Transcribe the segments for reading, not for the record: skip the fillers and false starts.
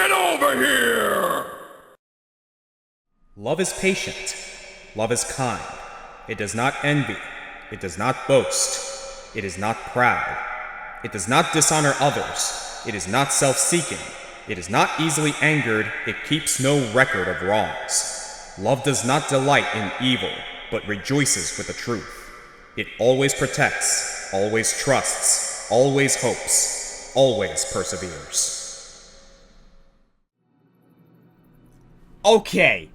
Get over here! Love is patient. Love is kind. It does not envy. It does not boast. It is not proud. It does not dishonor others. It is not self-seeking. It is not easily angered. It keeps no record of wrongs. Love does not delight in evil, but rejoices with the truth. It always protects, always trusts, always hopes, always perseveres. Okay,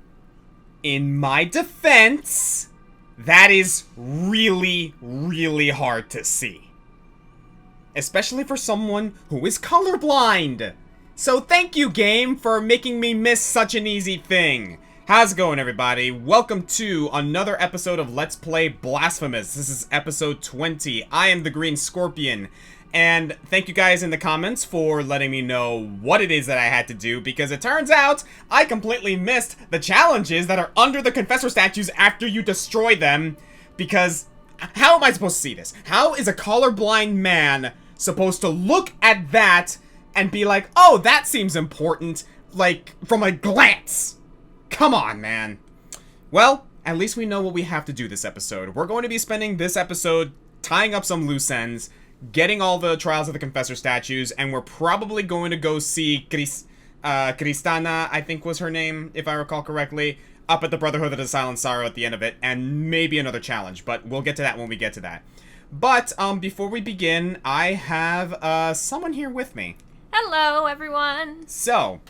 in my defense, that is really, really hard to see. Especially for someone who is colorblind. So thank you, game, for making me miss such an easy thing. How's it going, everybody? Welcome to another episode of Let's Play Blasphemous. This is episode 20. I am the Green Scorpion. And thank you guys in the comments for letting me know what it is that I had to do, because it turns out I completely missed the challenges that are under the Confessor statues after you destroy them. Because, how am I supposed to see this? How is a colorblind man supposed to look at that and be like, oh, that seems important, like, from a glance? Come on, man. Well, at least we know what we have to do this episode. We're going to be spending this episode tying up some loose ends, getting all the Trials of the Confessor statues, and we're probably going to go see Crisanta, I think was her name, if I recall correctly, up at the Brotherhood of the Silent Sorrow at the end of it, and maybe another challenge, but we'll get to that when we get to that. But, before we begin, I have, someone here with me. Hello, everyone! So,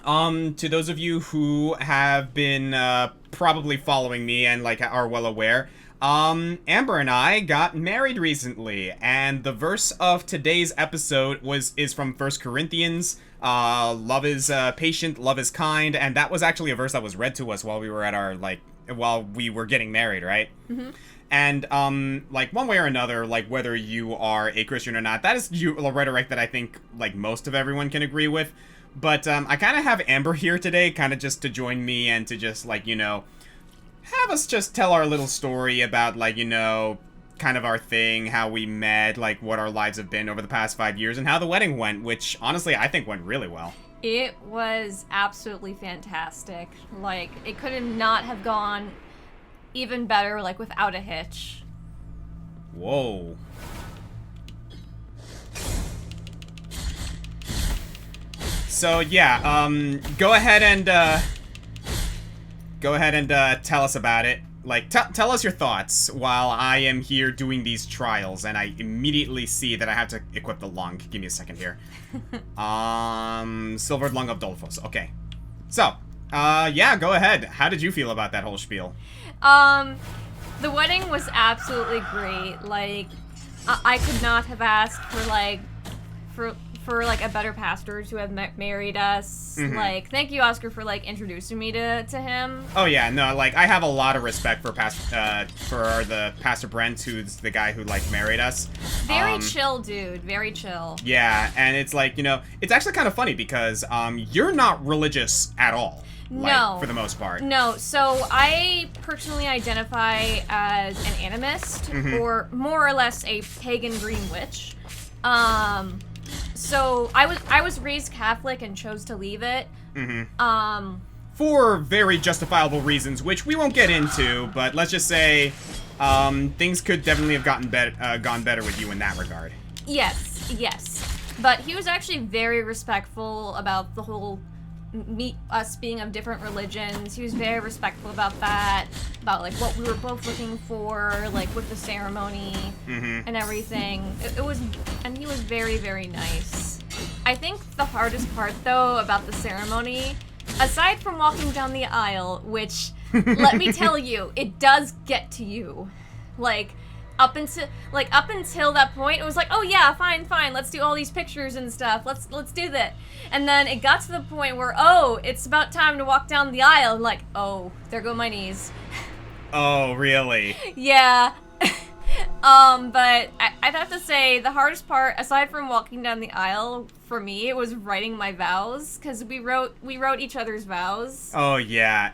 to those of you who have been, probably following me and, like, are well aware, Amber and I got married recently, and the verse of today's episode is from 1 Corinthians. Love is patient, love is kind, and that was actually a verse that was read to us while we were at while we were getting married, right? Mm-hmm. And, like, one way or another, like, whether you are a Christian or not, that is a rhetoric that I think, like, most of everyone can agree with. But, I kind of have Amber here today, kind of just to join me and to just, like, you know, have us just tell our little story about, like, you know, kind of our thing, how we met, like, what our lives have been over the past 5 years, and how the wedding went, which, honestly, I think went really well. It was absolutely fantastic. Like, it could not have gone even better, like, without a hitch. Whoa. So, yeah, go ahead and tell us about it. Like, tell us your thoughts while I am here doing these trials, and I immediately see that I have to equip the lung. Give me a second here. Silvered Lung of Dolphos. Okay. So, yeah, go ahead. How did you feel about that whole spiel? The wedding was absolutely great. Like, I could not have asked for, like, for like, a better pastor to have married us. Mm-hmm. Like, thank you, Oscar, for, like, introducing me to him. Oh, yeah, no, like, I have a lot of respect for the Pastor Brent, who's the guy who, like, married us. Very chill, dude. Very chill. Yeah, and it's like, you know, it's actually kind of funny because, you're not religious at all. Like, no. For the most part. No, so I personally identify as an animist, mm-hmm. or more or less a pagan green witch. So I was raised Catholic and chose to leave it. Mm-hmm. For very justifiable reasons, which we won't get into, but let's just say, things could definitely have gone better with you in that regard. Yes. But he was actually very respectful about the whole us being of different religions. He was very respectful about that, about, like, what we were both looking for, like, with the ceremony, mm-hmm. and everything. It was, and he was very, very nice. I think the hardest part, though, about the ceremony, aside from walking down the aisle, which, let me tell you, it does get to you. Like, up until that point, it was like, oh yeah, fine, let's do all these pictures and stuff, let's do that. And then it got to the point where, oh, it's about time to walk down the aisle, and like, oh, there go my knees. Oh, really? Yeah. But I'd have to say the hardest part, aside from walking down the aisle, for me, it was writing my vows, because we wrote each other's vows. Oh, yeah.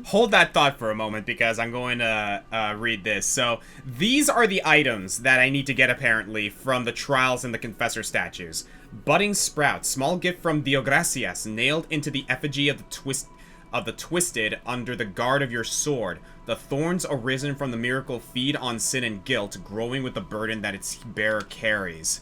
Hold that thought for a moment, because I'm going to read this. So, these are the items that I need to get, apparently, from the Trials and the Confessor statues. Budding sprout, small gift from Diogracias, nailed into the effigy of the twisted under the guard of your sword. The thorns arisen from the miracle feed on sin and guilt, growing with the burden that its bearer carries.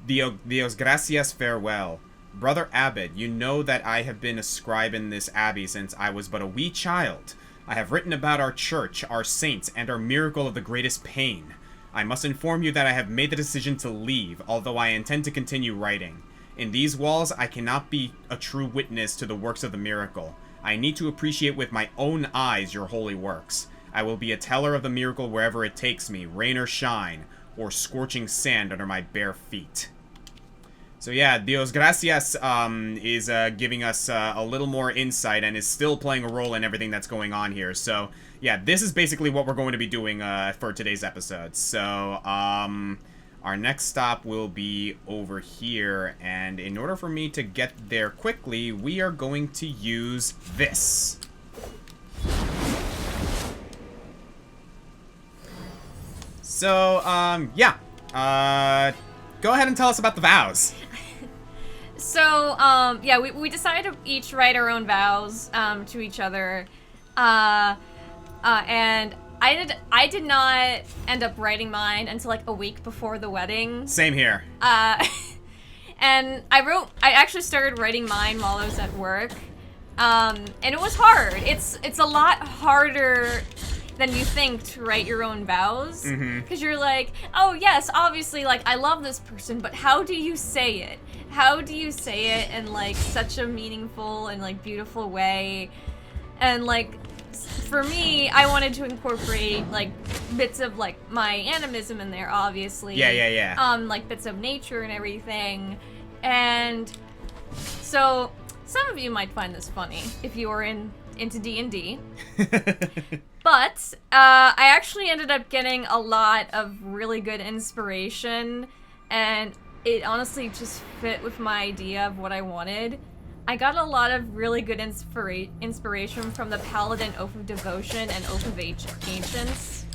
Dios gracias, farewell. Brother Abbot, you know that I have been a scribe in this abbey since I was but a wee child. I have written about our church, our saints, and our miracle of the greatest pain. I must inform you that I have made the decision to leave, although I intend to continue writing. In these walls, I cannot be a true witness to the works of the miracle. I need to appreciate with my own eyes your holy works. I will be a teller of the miracle wherever it takes me, rain or shine, or scorching sand under my bare feet. So yeah, Dios Gracias is giving us a little more insight and is still playing a role in everything that's going on here. So yeah, this is basically what we're going to be doing for today's episode. So our next stop will be over here, and in order for me to get there quickly, we are going to use this. So, yeah. Go ahead and tell us about the vows. So, yeah, we decided to each write our own vows to each other. And I did not end up writing mine until like a week before the wedding. Same here. And I actually started writing mine while I was at work. And it was hard. It's a lot harder than you think to write your own vows. Because you're like, oh yes, obviously, like, I love this person, but how do you say it? How do you say it in like such a meaningful and like beautiful way? And like, for me, I wanted to incorporate like bits of like my animism in there, obviously. Yeah. Like bits of nature and everything. And so some of you might find this funny if you are into D&D. But I actually ended up getting a lot of really good inspiration, and it honestly just fit with my idea of what I wanted. I got a lot of really good inspiration from the Paladin Oath of Devotion and Oath of Ancients.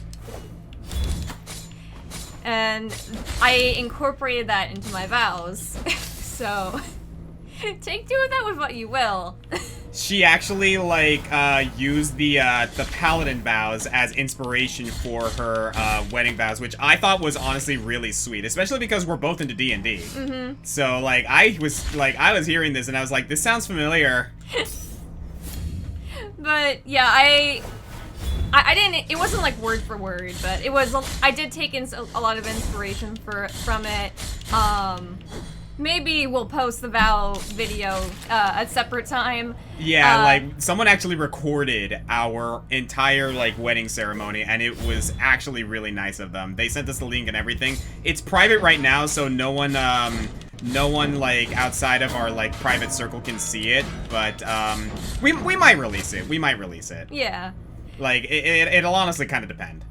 And I incorporated that into my vows. So, take do with that with what you will. She actually, like, used the Paladin vows as inspiration for her, wedding vows, which I thought was honestly really sweet, especially because we're both into D&D. So, like, I was hearing this and I was like, this sounds familiar. But, yeah, I didn't, it wasn't, like, word for word, but it was, I did take in a lot of inspiration from it. Maybe we'll post the vow video a separate time. Yeah, like, someone actually recorded our entire, like, wedding ceremony, and it was actually really nice of them. They sent us the link and everything. It's private right now, so no one, like, outside of our, like, private circle can see it, but, we might release it. We might release it. Yeah. Like, it'll honestly kind of depend.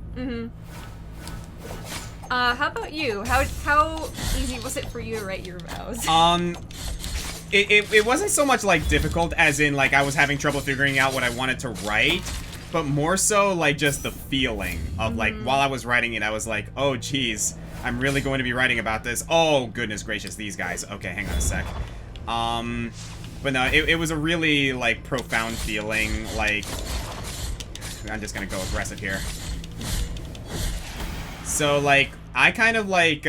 How about you? How easy was it for you to write your vows? It wasn't so much, like, difficult as in, like, I was having trouble figuring out what I wanted to write, but more so, like, just the feeling of, like, while I was writing it, I was like, oh, geez, I'm really going to be writing about this. Oh, goodness gracious, these guys. Okay, hang on a sec. But no, it was a really, like, profound feeling, like, I'm just gonna go aggressive here. So, like, I kind of, like,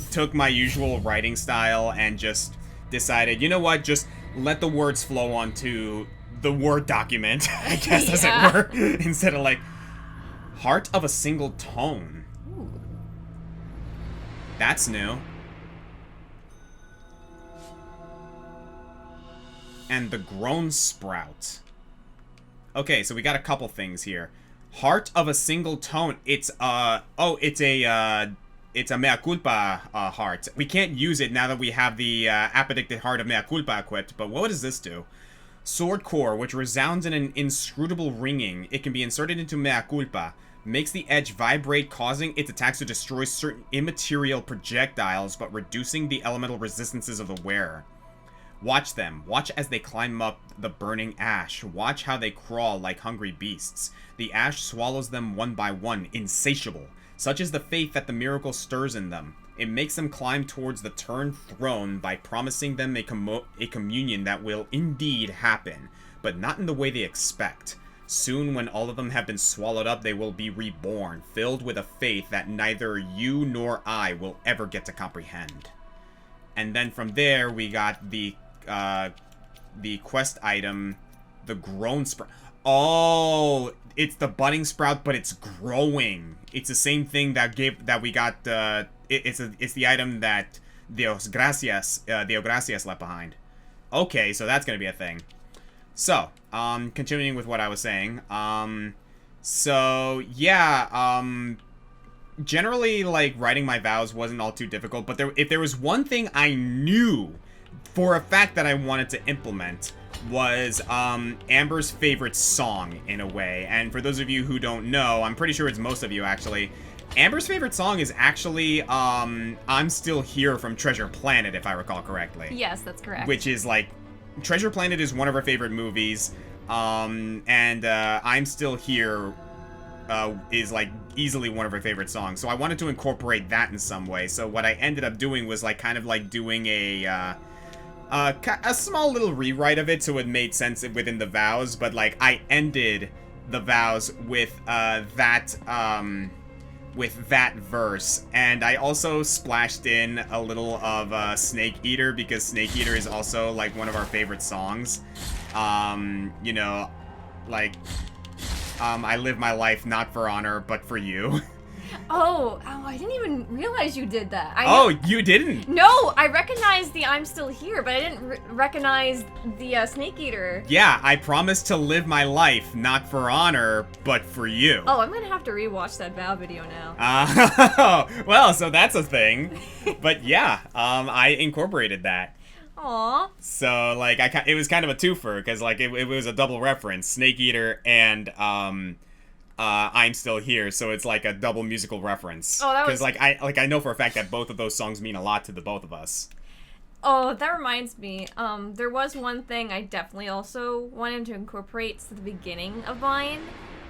took my usual writing style and just decided, you know what, just let the words flow onto the Word document, I guess, as it were, instead of, like, heart of a single tone. Ooh. That's new. And the grown sprout. Okay, so we got a couple things here. Heart of a single tone. It's it's a mea culpa heart. We can't use it now that we have the apodictic heart of mea culpa equipped, but what does this do? Sword core, which resounds in an inscrutable ringing. It can be inserted into mea culpa. Makes the edge vibrate, causing its attacks to destroy certain immaterial projectiles, but reducing the elemental resistances of the wearer. Watch them. Watch as they climb up the burning ash. Watch how they crawl like hungry beasts. The ash swallows them one by one, insatiable. Such is the faith that the miracle stirs in them. It makes them climb towards the turned throne by promising them a communion that will indeed happen, but not in the way they expect. Soon, when all of them have been swallowed up, they will be reborn, filled with a faith that neither you nor I will ever get to comprehend. And then from there, we got the quest item, the grown sprout. Oh, it's the budding sprout, but it's growing. It's the same thing that we got. It's the item that Dios Gracias left behind. Okay, so that's gonna be a thing. So, continuing with what I was saying, generally, like, writing my vows wasn't all too difficult, but if there was one thing I knew for a fact that I wanted to implement, was, Amber's favorite song, in a way. And for those of you who don't know, I'm pretty sure it's most of you, actually, Amber's favorite song is actually, I'm Still Here from Treasure Planet, if I recall correctly. Yes, that's correct. Which is, like, Treasure Planet is one of her favorite movies, and I'm Still Here is, like, easily one of her favorite songs. So I wanted to incorporate that in some way. So what I ended up doing was, like, kind of like doing a small little rewrite of it so it made sense within the vows, but, like, I ended the vows with that verse, and I also splashed in a little of Snake Eater, because Snake Eater is also, like, one of our favorite songs. You know, like, I live my life not for honor, but for you. Oh, I didn't even realize you did that. You didn't? No, I recognized the I'm Still Here, but I didn't recognize the Snake Eater. Yeah, I promised to live my life not for honor, but for you. Oh, I'm gonna have to rewatch that vow video now. Well, so that's a thing. But yeah, I incorporated that. Aww. So, like, it was kind of a twofer, because, like, it was a double reference. Snake Eater and, I'm Still Here, so it's like a double musical reference. Oh, that was... Because, I know for a fact that both of those songs mean a lot to the both of us. Oh, that reminds me, there was one thing I definitely also wanted to incorporate to the beginning of mine,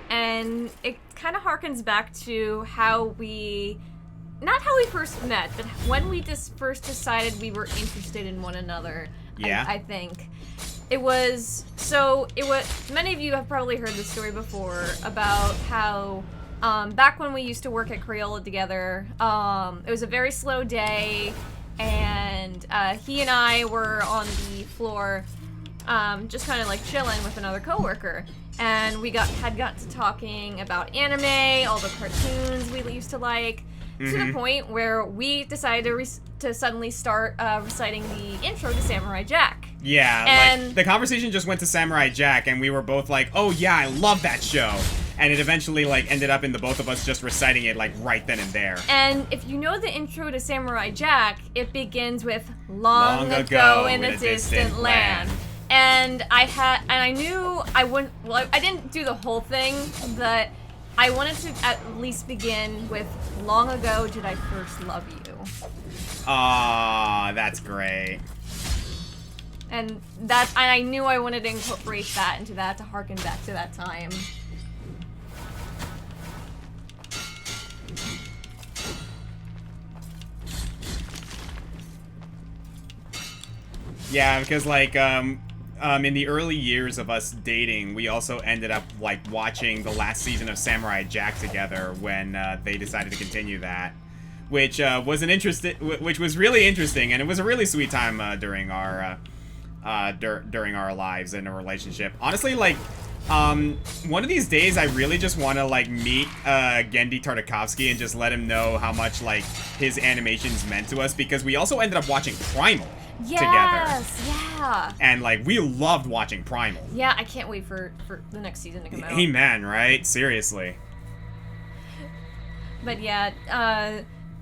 and it kind of harkens back to how we... Not how we first met, but when we just first decided we were interested in one another, yeah. I think. Many of you have probably heard this story before about how, back when we used to work at Crayola together, it was a very slow day, and he and I were on the floor, just kind of like chilling with another coworker. And we had got to talking about anime, all the cartoons we used to like, to the point where we decided to suddenly start reciting the intro to Samurai Jack. Yeah, and like, the conversation just went to Samurai Jack, and we were both like, oh yeah, I love that show. And it eventually, like, ended up in the both of us just reciting it, like, right then and there. And if you know the intro to Samurai Jack, it begins with Long ago in a distant land. And I knew I wouldn't, well, I didn't do the whole thing, but I wanted to at least begin with Long ago did I first love you. Ah, that's great. And I knew I wanted to incorporate that into that to harken back to that time. Yeah, because, like, in the early years of us dating, we also ended up, like, watching the last season of Samurai Jack together when they decided to continue that, which was really interesting, and it was a really sweet time during our lives and a relationship. Honestly, like, one of these days, I really just want to, like, meet Gendy Tartakovsky and just let him know how much, like, his animations meant to us, because we also ended up watching Primal. Yes, together. Yeah. And, like, we loved watching Primal. Yeah, I can't wait for the next season to come out. Amen, right? Seriously. But yeah,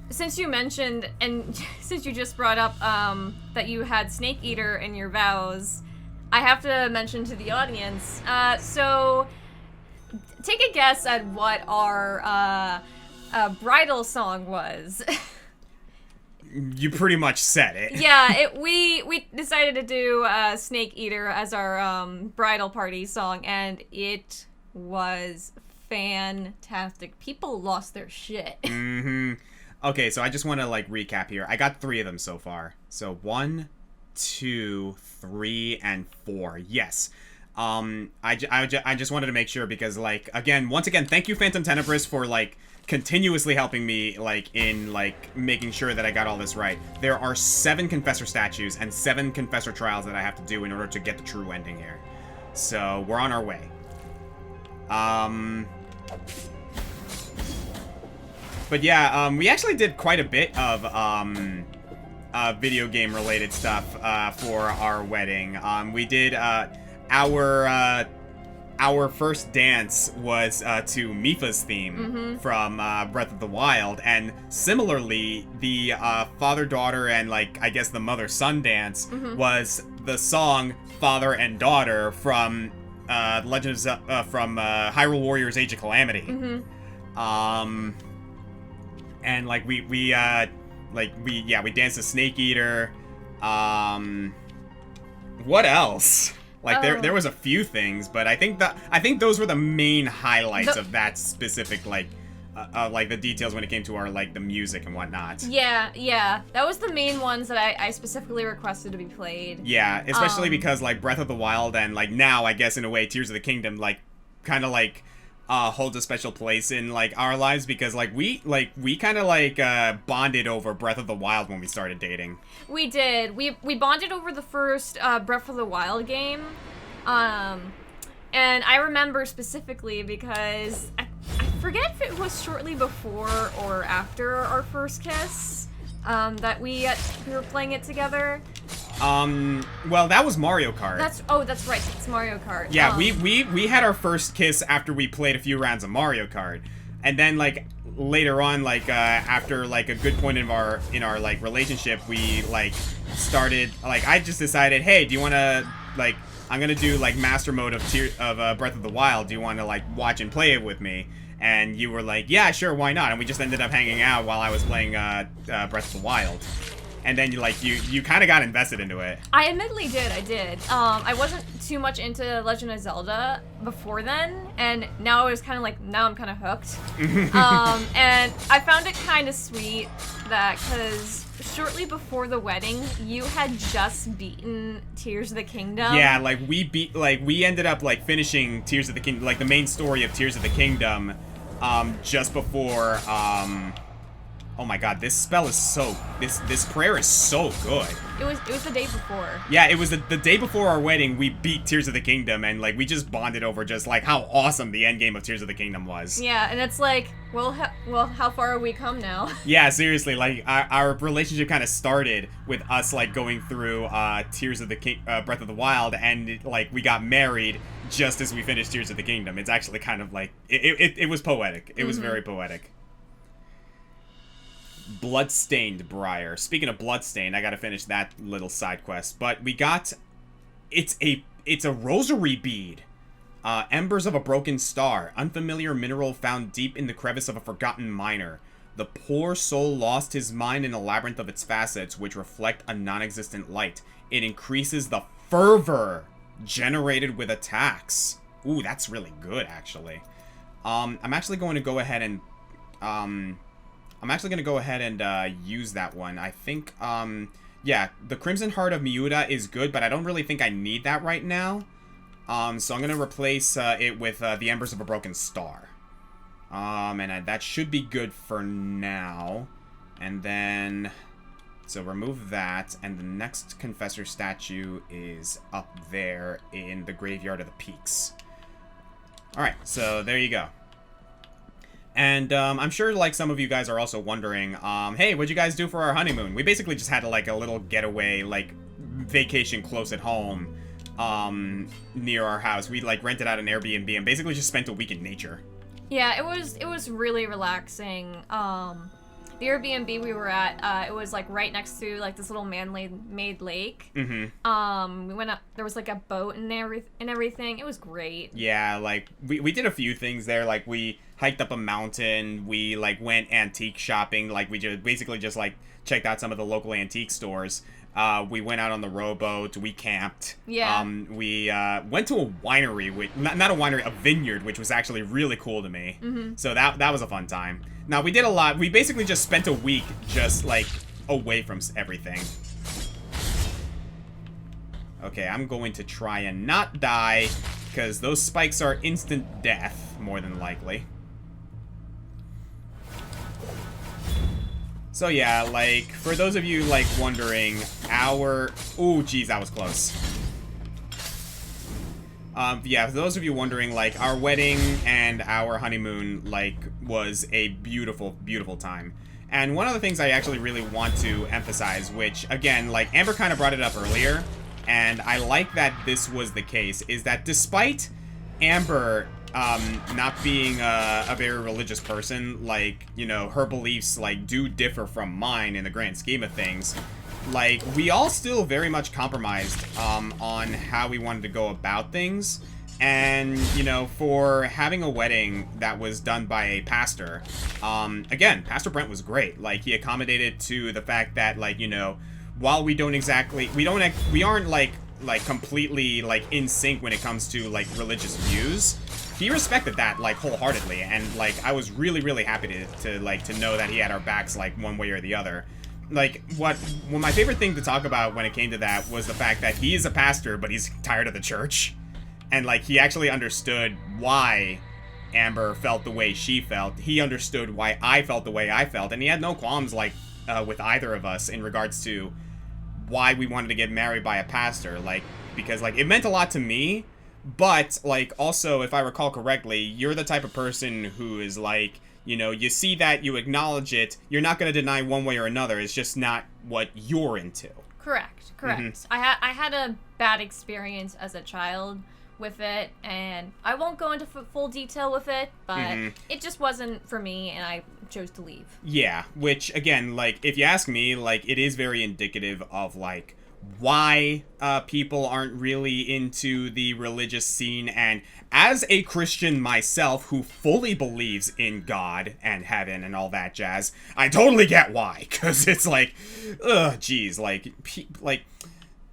since you mentioned, and since you just brought up that you had Snake Eater in your vows, I have to mention to the audience, so take a guess at what our bridal song was. You pretty much said it. Yeah, we decided to do Snake Eater as our bridal party song, and it was fantastic. People lost their shit. Mm-hmm. Okay, so I just want to, like, recap here. I got 3 of them so far. So 1, 2, 3, and 4. Yes. I just wanted to make sure because, like, once again, thank you, Phantom Tenebris, for, like, continuously helping me, like, in, like, making sure that I got all this right. There are 7 Confessor statues and 7 Confessor trials that I have to do in order to get the true ending here. So, we're on our way. But yeah, we actually did quite a bit of, video game related stuff, for our wedding. We did, our first dance was, to Mipha's theme from, Breath of the Wild. And similarly, the, father-daughter and, like, I guess the mother-son dance was the song Father and Daughter from, Legends, from, Hyrule Warriors Age of Calamity. And, like, we danced a Snake Eater. What else? Like, there was a few things, but I think those were the main highlights of that specific, like, like, the details when it came to our, like, the music and whatnot. Yeah. That was the main ones that I specifically requested to be played. Yeah, especially because, like, Breath of the Wild and, like, now, I guess, in a way, Tears of the Kingdom, like, kind of, like, holds a special place in, like, our lives because, like, we kind of, like, bonded over Breath of the Wild when we started dating. We did. We bonded over the first Breath of the Wild game. And I remember specifically because I forget if it was shortly before or after our first kiss that we were playing it together. Well, that was Mario Kart. That's right. It's Mario Kart. Yeah, we had our first kiss after we played a few rounds of Mario Kart. And then, like, later on, like, after, like, a good point in our like, relationship, we, like, started, like, I just decided, hey, do you want to, like, I'm gonna do, like, Master Mode of Breath of the Wild. Do you want to, like, watch and play it with me? And you were like, yeah, sure, why not? And we just ended up hanging out while I was playing, Breath of the Wild. And then, you kind of got invested into it. I admittedly did, I did. I wasn't too much into Legend of Zelda before then, and now I was kind of like, now I'm kind of hooked. And I found it kind of sweet that, because shortly before the wedding, you had just beaten Tears of the Kingdom. Yeah, like, we ended up, like, finishing Tears of the Kingdom, like, the main story of Tears of the Kingdom, just before, oh my god, this spell is this prayer is so good. It was the day before. Yeah, it was the day before our wedding, we beat Tears of the Kingdom, and, like, we just bonded over just, like, how awesome the endgame of Tears of the Kingdom was. Yeah, and it's like, well, how far have we come now? Yeah, seriously, like, our relationship kind of started with us, like, going through, Tears of the Breath of the Wild, and, like, we got married just as we finished Tears of the Kingdom. It's actually kind of, like, it was poetic. It was very poetic. Bloodstained Briar. Speaking of Bloodstained, I gotta finish that little side quest. But we got... It's a rosary bead. Embers of a broken star. Unfamiliar mineral found deep in the crevice of a forgotten miner. The poor soul lost his mind in a labyrinth of its facets, which reflect a non-existent light. It increases the fervor generated with attacks. Ooh, that's really good, actually. I'm actually going to go ahead and... use that one. I think, yeah, the Crimson Heart of Miura is good, but I don't really think I need that right now. So I'm going to replace it with the Embers of a Broken Star. And that should be good for now. And then, so remove that, and the next Confessor statue is up there in the Graveyard of the Peaks. Alright, so there you go. And, I'm sure, like, some of you guys are also wondering, hey, what'd you guys do for our honeymoon? We basically just had, like, a little getaway, like, vacation close at home, near our house. We, like, rented out an Airbnb and basically just spent a week in nature. Yeah, it was really relaxing. The Airbnb we were at, it was, like, right next to, like, this little man-made lake. We went up, there was, like, a boat and everything. It was great. Yeah, like, we did a few things there. Like, we hiked up a mountain. We, like, went antique shopping. Like, we just basically just, like, checked out some of the local antique stores. We went out on the rowboat. We camped. Yeah. We went to a winery, not a winery, a vineyard, which was actually really cool to me. Mm-hmm. So that was a fun time. Now, we did a lot. We basically just spent a week just, like, away from everything. Okay, I'm going to try and not die, because those spikes are instant death, more than likely. So yeah, like, for those of you, like, wondering, ooh, geez, that was close. Yeah, for those of you wondering, like, our wedding and our honeymoon, like, was a beautiful, beautiful time. And one of the things I actually really want to emphasize, which, again, like, Amber kind of brought it up earlier, and I like that this was the case, is that despite Amber not being a very religious person, like, you know, her beliefs, like, do differ from mine in the grand scheme of things, like, we all still very much compromised on how we wanted to go about things. And, you know, for having a wedding that was done by a pastor, again, Pastor Brent was great. Like, he accommodated to the fact that, like, you know, while we aren't like completely like in sync when it comes to like religious views, he respected that like wholeheartedly, and like I was really, really happy to know that he had our backs like one way or the other. Like, well, my favorite thing to talk about when it came to that was the fact that he is a pastor, but he's tired of the church. And, like, he actually understood why Amber felt the way she felt. He understood why I felt the way I felt. And he had no qualms, like, with either of us in regards to why we wanted to get married by a pastor. Like, because, like, it meant a lot to me. But, like, also, if I recall correctly, you're the type of person who is, like, you know, you see that, you acknowledge it, you're not going to deny one way or another. It's just not what you're into. Correct. Mm-hmm. I had a bad experience as a child with it, and I won't go into full detail with it, but it just wasn't for me, and I chose to leave. Yeah, which, again, like, if you ask me, like, it is very indicative of, like, why people aren't really into the religious scene. And as a Christian myself who fully believes in God and heaven and all that jazz, I totally get why, because it's like, ugh, geez,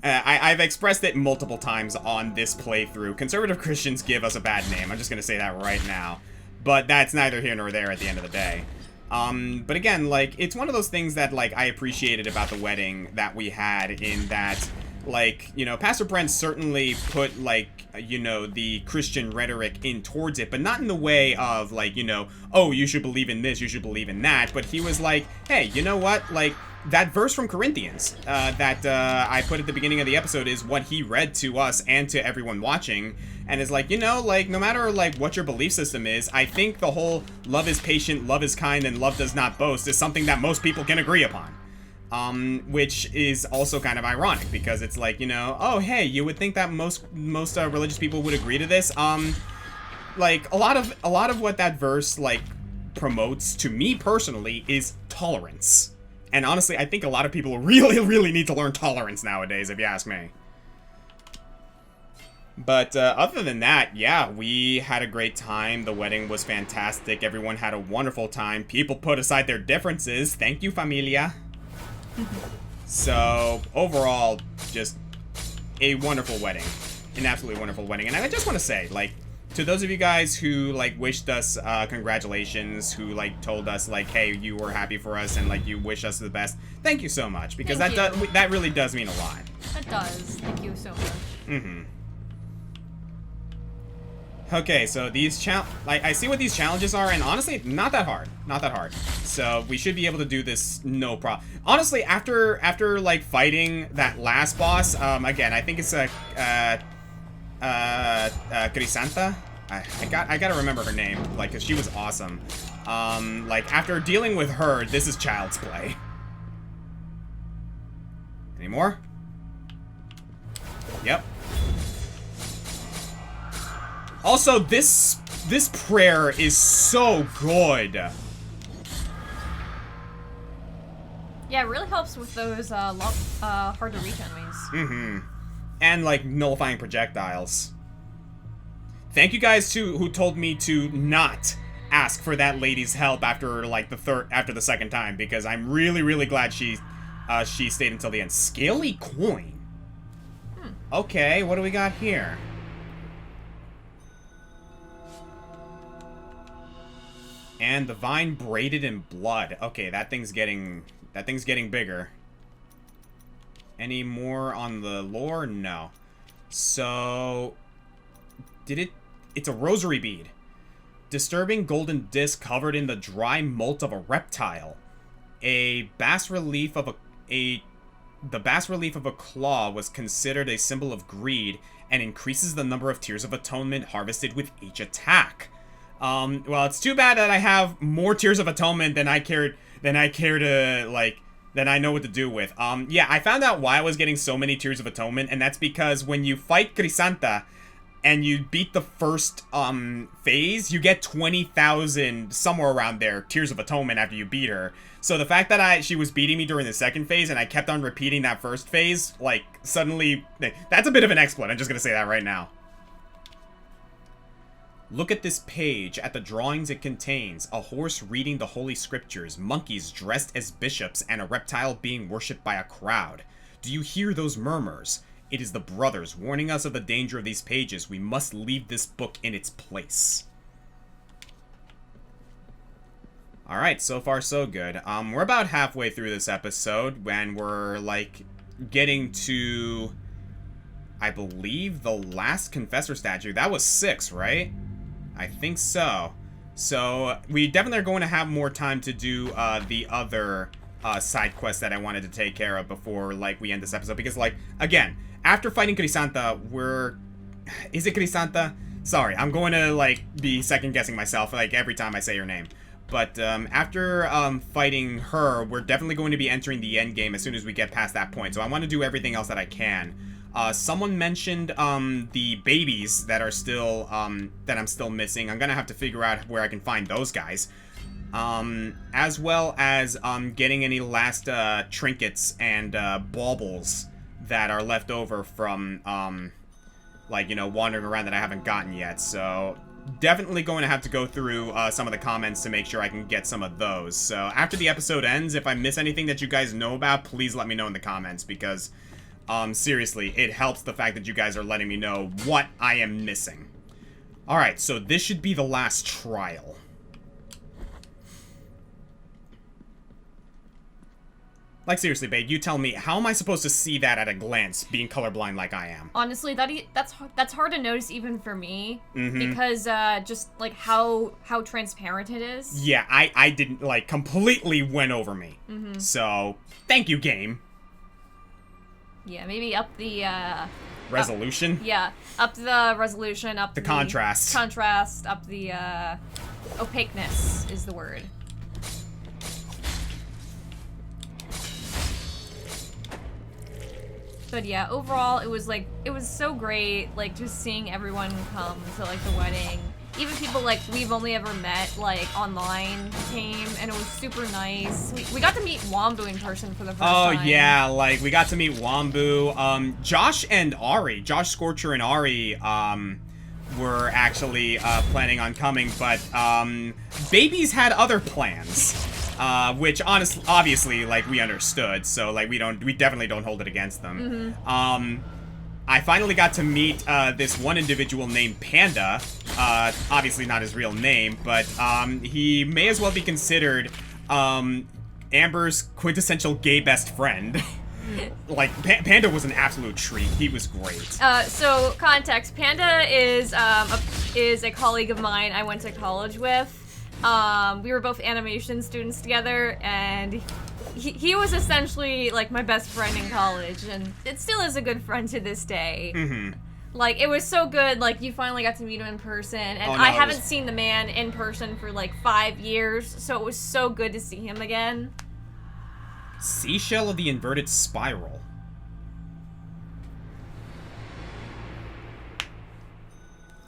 I've expressed it multiple times on this playthrough. Conservative Christians give us a bad name. I'm just gonna say that right now. But that's neither here nor there at the end of the day. But again, like, it's one of those things that, like, I appreciated about the wedding that we had, in that, like, you know, Pastor Brent certainly put, like, you know, the Christian rhetoric in towards it, but not in the way of, like, you know, oh, you should believe in this, you should believe in that, but he was like, hey, you know what, like, that verse from Corinthians that I put at the beginning of the episode is what he read to us and to everyone watching, and is like, you know, like, no matter, like, what your belief system is, I think the whole love is patient, love is kind, and love does not boast is something that most people can agree upon. Which is also kind of ironic, because it's like, you know, oh, hey, you would think that most religious people would agree to this. Like, a lot of what that verse, like, promotes, to me personally, is tolerance. And honestly, I think a lot of people really, really need to learn tolerance nowadays, if you ask me. But other than that, yeah, we had a great time. The wedding was fantastic. Everyone had a wonderful time. People put aside their differences. Thank you, familia. So, overall, just a wonderful wedding. An absolutely wonderful wedding. And I just want to say, like, to those of you guys who, like, wished us congratulations, who, like, told us, like, hey, you were happy for us and, like, you wish us the best, thank you so much, because that really does mean a lot. It does. Thank you so much. Okay, so these I see what these challenges are, and honestly, not that hard. Not that hard. So we should be able to do this no problem. Honestly, after like fighting that last boss, again, I think it's Crisanta. I gotta remember her name, like, 'cause she was awesome. Like, after dealing with her, this is child's play. Any more? Yep. Also, this prayer is so good. Yeah, it really helps with those hard to reach enemies. And, like, nullifying projectiles. Thank you guys who told me to not ask for that lady's help after, like, after the second time, because I'm really, really glad she she stayed until the end. Scaly coin. Okay, what do we got here? And the vine braided in blood. Okay, that thing's getting bigger. Any more on the lore? No. So, it's a rosary bead. Disturbing golden disc covered in the dry molt of a reptile. The bas relief of a claw was considered a symbol of greed and increases the number of tears of atonement harvested with each attack. Well, it's too bad that I have more tears of atonement than I know what to do with. Yeah, I found out why I was getting so many tears of atonement, and that's because when you fight Crisanta and you beat the first, phase, you get 20,000, somewhere around there, tears of atonement after you beat her. So the fact that she was beating me during the second phase and I kept on repeating that first phase, like, suddenly, that's a bit of an exploit, I'm just gonna say that right now. Look at this page, at the drawings it contains. A horse reading the holy scriptures, monkeys dressed as bishops, and a reptile being worshipped by a crowd. Do you hear those murmurs? It is the brothers warning us of the danger of these pages. We must leave this book in its place. Alright, so far so good. We're about halfway through this episode when we're, like, getting to, I believe, the last Confessor statue. That was 6, right? I think so. So, we definitely are going to have more time to do the other side quests that I wanted to take care of before, like, we end this episode. Because, like, again, after fighting Crisanta, is it Crisanta? Sorry, I'm going to, like, be second-guessing myself, like, every time I say her name. But, after fighting her, we're definitely going to be entering the endgame as soon as we get past that point. So I want to do everything else that I can. Someone mentioned, the babies that are still, that I'm still missing. I'm gonna have to figure out where I can find those guys. As well as, getting any last, trinkets and, baubles that are left over from, like, you know, wandering around that I haven't gotten yet. So, definitely going to have to go through, some of the comments to make sure I can get some of those. So, after the episode ends, if I miss anything that you guys know about, please let me know in the comments, because seriously, it helps the fact that you guys are letting me know what I am missing. Alright, so this should be the last trial. Like, seriously, babe, you tell me, how am I supposed to see that at a glance, being colorblind like I am? Honestly, that's hard to notice even for me, because, just, like, how transparent it is. Yeah, I didn't, like, completely went over me. So, thank you, game. Yeah, maybe up the, resolution? up the resolution, up the contrast. Contrast, up the, opaqueness is the word. But yeah, overall, it was so great, like, just seeing everyone come to, like, the wedding. Even people, like, we've only ever met, like, online came, and it was super nice. We got to meet Wombu in person for the first time. Oh, yeah, like, we got to meet Wombu. Josh and Ari, Josh Scorcher and Ari, were actually, planning on coming, but, Babies had other plans. Which, obviously, like, we understood, so, like, we definitely don't hold it against them. I finally got to meet, this one individual named Panda, obviously not his real name, but, he may as well be considered, Amber's quintessential gay best friend. Like, Panda was an absolute treat. He was great. So, context, Panda is a colleague of mine I went to college with. We were both animation students together, and he was essentially, like, my best friend in college, and it still is a good friend to this day. Like, it was so good, like, you finally got to meet him in person, and I haven't seen the man in person for, like, 5 years, so it was so good to see him again. Seashell of the Inverted Spiral.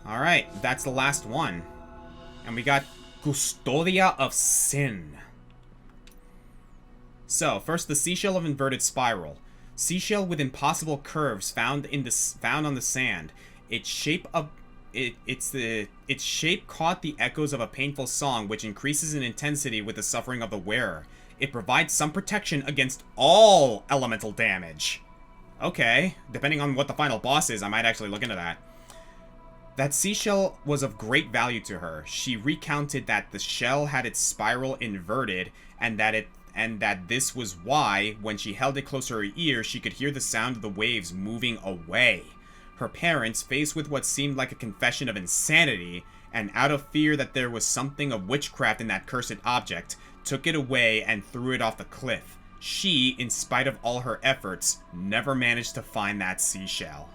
Alright, that's the last one. And we got Custodia of Sin. So, first, the Seashell of Inverted Spiral. Seashell with impossible curves found on the sand. Its shape caught the echoes of a painful song, which increases in intensity with the suffering of the wearer. It provides some protection against all elemental damage. Okay, depending on what the final boss is, I might actually look into that. That seashell was of great value to her. She recounted that the shell had its spiral inverted, and that this was why, when she held it close to her ear, she could hear the sound of the waves moving away. Her parents, faced with what seemed like a confession of insanity, and out of fear that there was something of witchcraft in that cursed object, took it away and threw it off the cliff. She, in spite of all her efforts, never managed to find that seashell.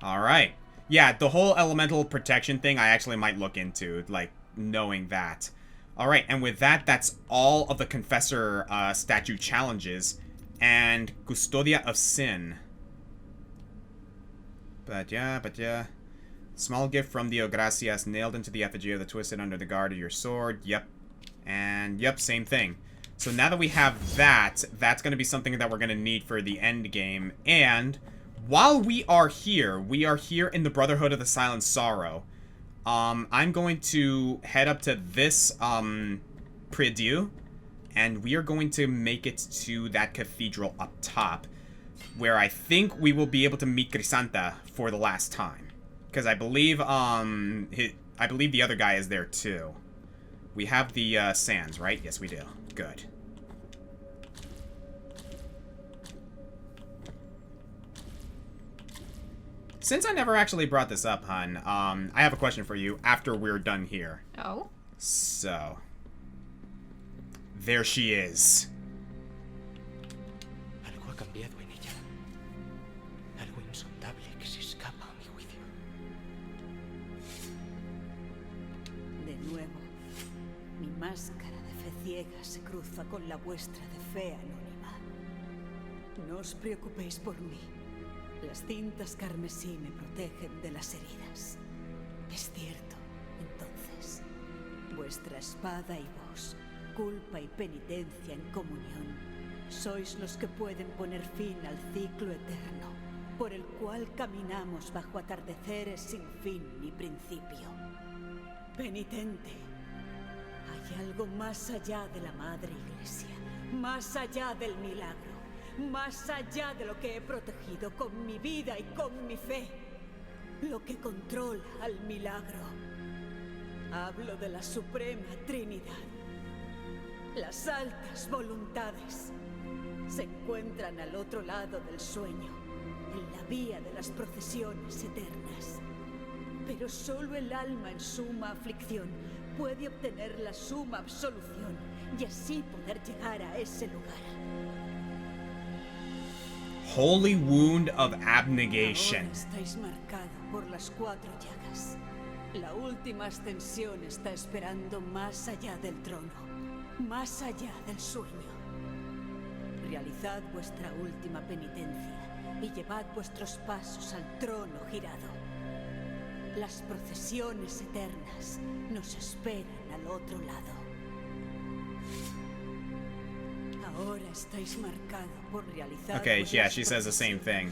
Alright. Yeah, the whole elemental protection thing I actually might look into, like, knowing that. Alright, and with that, that's all of the Confessor statue challenges, and Custodia of Sin. But yeah. Small gift from Dio Gracias, nailed into the effigy of the twisted under the guard of your sword. Yep. And, yep, same thing. So now that we have that, that's going to be something that we're going to need for the end game. And while we are here in the Brotherhood of the Silent Sorrow. I'm going to head up to this Prie-Dieu, and we are going to make it to that cathedral up top, where I think we will be able to meet Crisanta for the last time. Because I believe the other guy is there too. We have the sands, right? Yes, we do. Good. Since I never actually brought this up, hun, I have a question for you after we're done here. Oh? So. There she is. Algo ha cambiado en ella. Algo insondable que se escapa a mi juicio. De nuevo, mi máscara de fe ciega se cruza con la vuestra de fe anónima. No os preocupéis por mí. Las cintas carmesí me protegen de las heridas. Es cierto, entonces, vuestra espada y vos, culpa y penitencia en comunión, sois los que pueden poner fin al ciclo eterno, por el cual caminamos bajo atardeceres sin fin ni principio. Penitente, hay algo más allá de la Madre Iglesia, más allá del milagro. Más allá de lo que he protegido con mi vida y con mi fe. Lo que controla al milagro. Hablo de la Suprema Trinidad. Las altas voluntades se encuentran al otro lado del sueño, en la vía de las procesiones eternas. Pero solo el alma en suma aflicción puede obtener la suma absolución y así poder llegar a ese lugar. Holy Wound of Abnegation. Ahora estáis marcado por las 4 llagas. La última ascensión está esperando más allá del trono, más allá del sueño. Realizad vuestra última penitencia y llevad vuestros pasos al trono girado. Las procesiones eternas nos esperan al otro lado. Ahora estáis marcado por realizar. Okay, yeah, she says the same thing.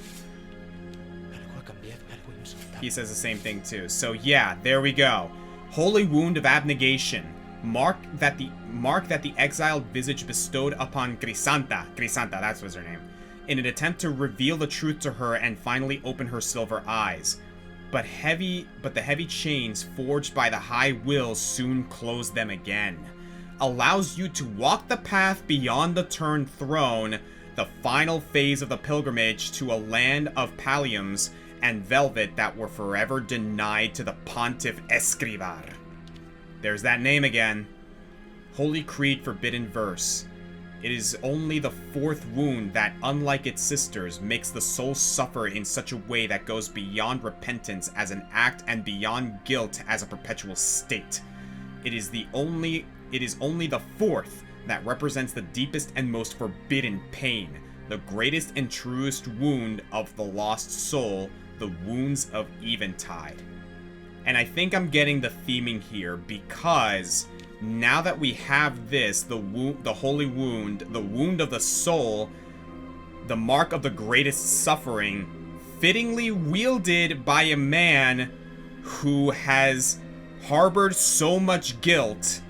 Algo ha cambiado, algo insondable. He says the same thing too. So yeah, there we go. Holy Wound of Abnegation. Mark that the exiled visage bestowed upon Crisanta, that was her name, in an attempt to reveal the truth to her and finally open her silver eyes. But the heavy chains forged by the high will soon close them again. Allows you to walk the path beyond the Turned Throne, the final phase of the pilgrimage to a land of palliums and velvet that were forever denied to the Pontiff Escrivar. There's that name again. Holy Creed Forbidden Verse. It is only the 4th wound that, unlike its sisters, makes the soul suffer in such a way that goes beyond repentance as an act and beyond guilt as a perpetual state. It is only the 4th that represents the deepest and most forbidden pain, the greatest and truest wound of the lost soul, the wounds of Eventide. And I think I'm getting the theming here because now that we have this, the holy wound, the wound of the soul, the mark of the greatest suffering, fittingly wielded by a man who has harbored so much guilt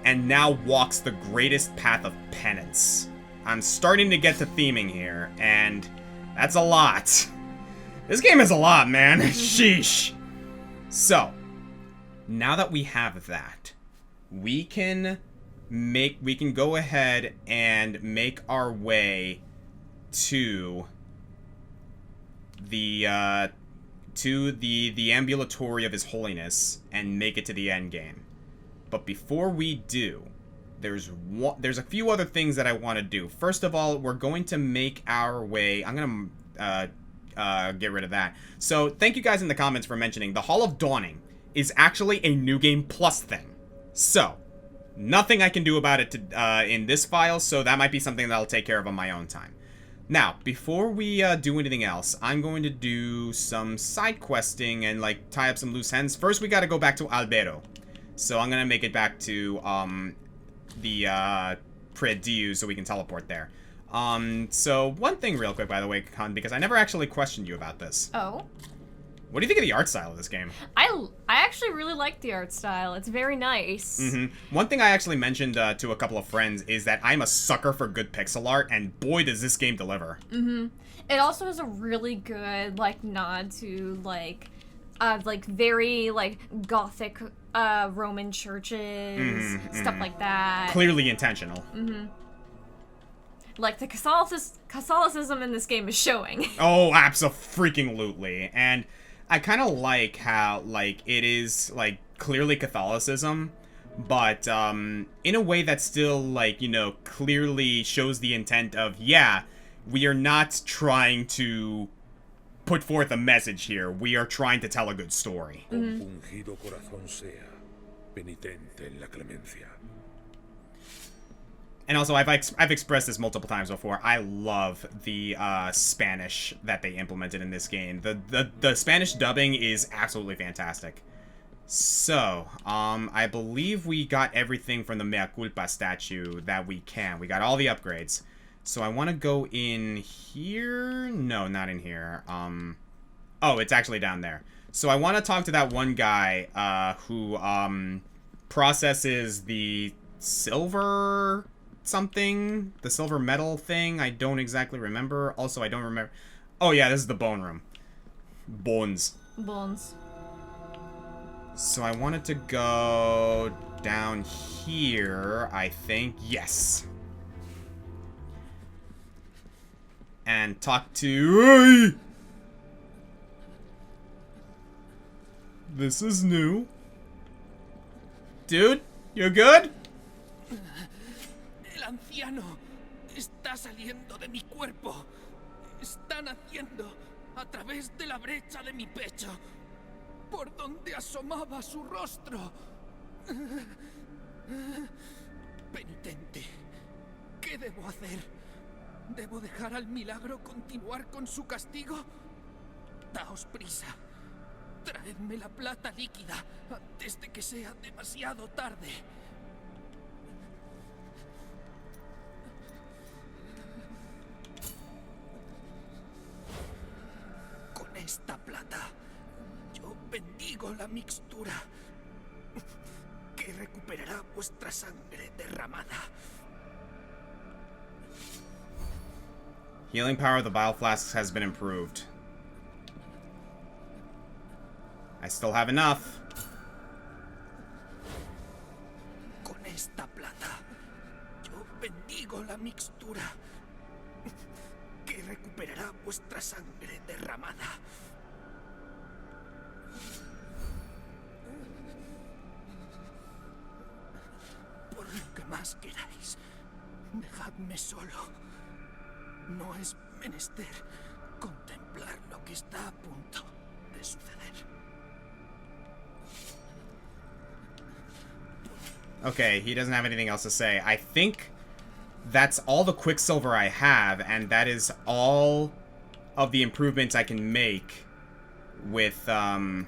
and now walks the greatest path of penance. I'm starting to get to theming here, and that's a lot. This game is a lot, man. Sheesh. So, now that we have that, we can go ahead and make our way to the ambulatory of His Holiness and make it to the end game. But before we do, there's a few other things that I want to do. First of all, we're going to make our way. I'm gonna get rid of that. So thank you guys in the comments for mentioning the Hall of Dawning is actually a New Game Plus thing. So nothing I can do about it in this file. So that might be something that I'll take care of on my own time. Now, before we do anything else, I'm going to do some side questing and like tie up some loose ends. First, we got to go back to Albero. So I'm gonna make it back to the Prediu so we can teleport there. So one thing real quick, by the way, Khan, because I never actually questioned you about this. Oh? What do you think of the art style of this game? I actually really like the art style. It's very nice. One thing I actually mentioned to a couple of friends is that I'm a sucker for good pixel art, and boy does this game deliver. It also has a really good, like, nod to, like very, like, Gothic, Roman churches, stuff like that. Clearly intentional. Like, the Catholicism in this game is showing. Oh, abso-freaking-lutely. And I kind of like how, like, it is, like, clearly Catholicism, but, in a way that still, like, you know, clearly shows the intent of, yeah, we are not trying to put forth a message here. We are trying to tell a good story. Compungido corazón sea, penitente en la clemencia. And also, I've expressed this multiple times before. I love the Spanish that they implemented in this game. The Spanish dubbing is absolutely fantastic. So, I believe we got everything from the Mea Culpa statue that we can. We got all the upgrades. So I want to go in here. No, not in here. Oh, it's actually down there. So I want to talk to that one guy who processes the silver something, the silver metal thing. I don't exactly remember. Also, I don't remember. Oh yeah, this is the bone room. Bones. So I wanted to go down here, I think. Yes. And talk to... This is new. Dude, you good? El anciano está saliendo de mi cuerpo. Está naciendo a través de la brecha de mi pecho, por donde asomaba su rostro. Penitente, ¿qué debo hacer? ¿Debo dejar al milagro continuar con su castigo? Daos prisa. Traedme la plata líquida antes de que sea demasiado tarde. Con esta plata, yo bendigo la mixtura que recuperará vuestra sangre derramada. Healing power of the bile flasks has been improved. I still have enough. Con esta plata, yo bendigo la mixtura que recuperará vuestra sangre derramada. Por lo que más queráis, dejadme solo. No es menester contemplar lo que está a punto de suceder. Okay, he doesn't have anything else to say. I think that's all the Quicksilver I have, and that is all of the improvements I can make with the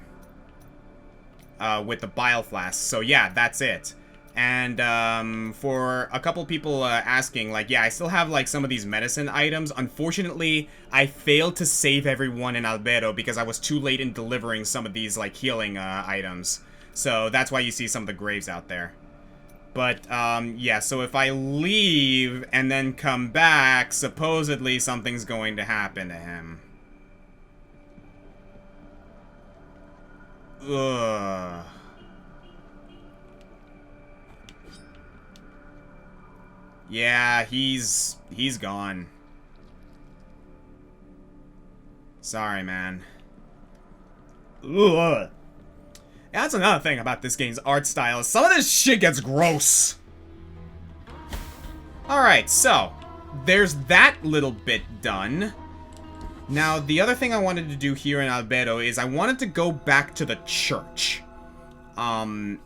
bile flask. So yeah, that's it. And for a couple people asking, like, yeah, I still have like some of these medicine items. Unfortunately, I failed to save everyone in Albero because I was too late in delivering some of these like healing items. So that's why you see some of the graves out there. But, yeah, so if I leave and then come back, supposedly something's going to happen to him. Ugh. Yeah, he's gone. Sorry, man. Ugh. That's another thing about this game's art style, is some of this shit gets gross. Alright, so, there's that little bit done. Now, the other thing I wanted to do here in Albero is I wanted to go back to the church. And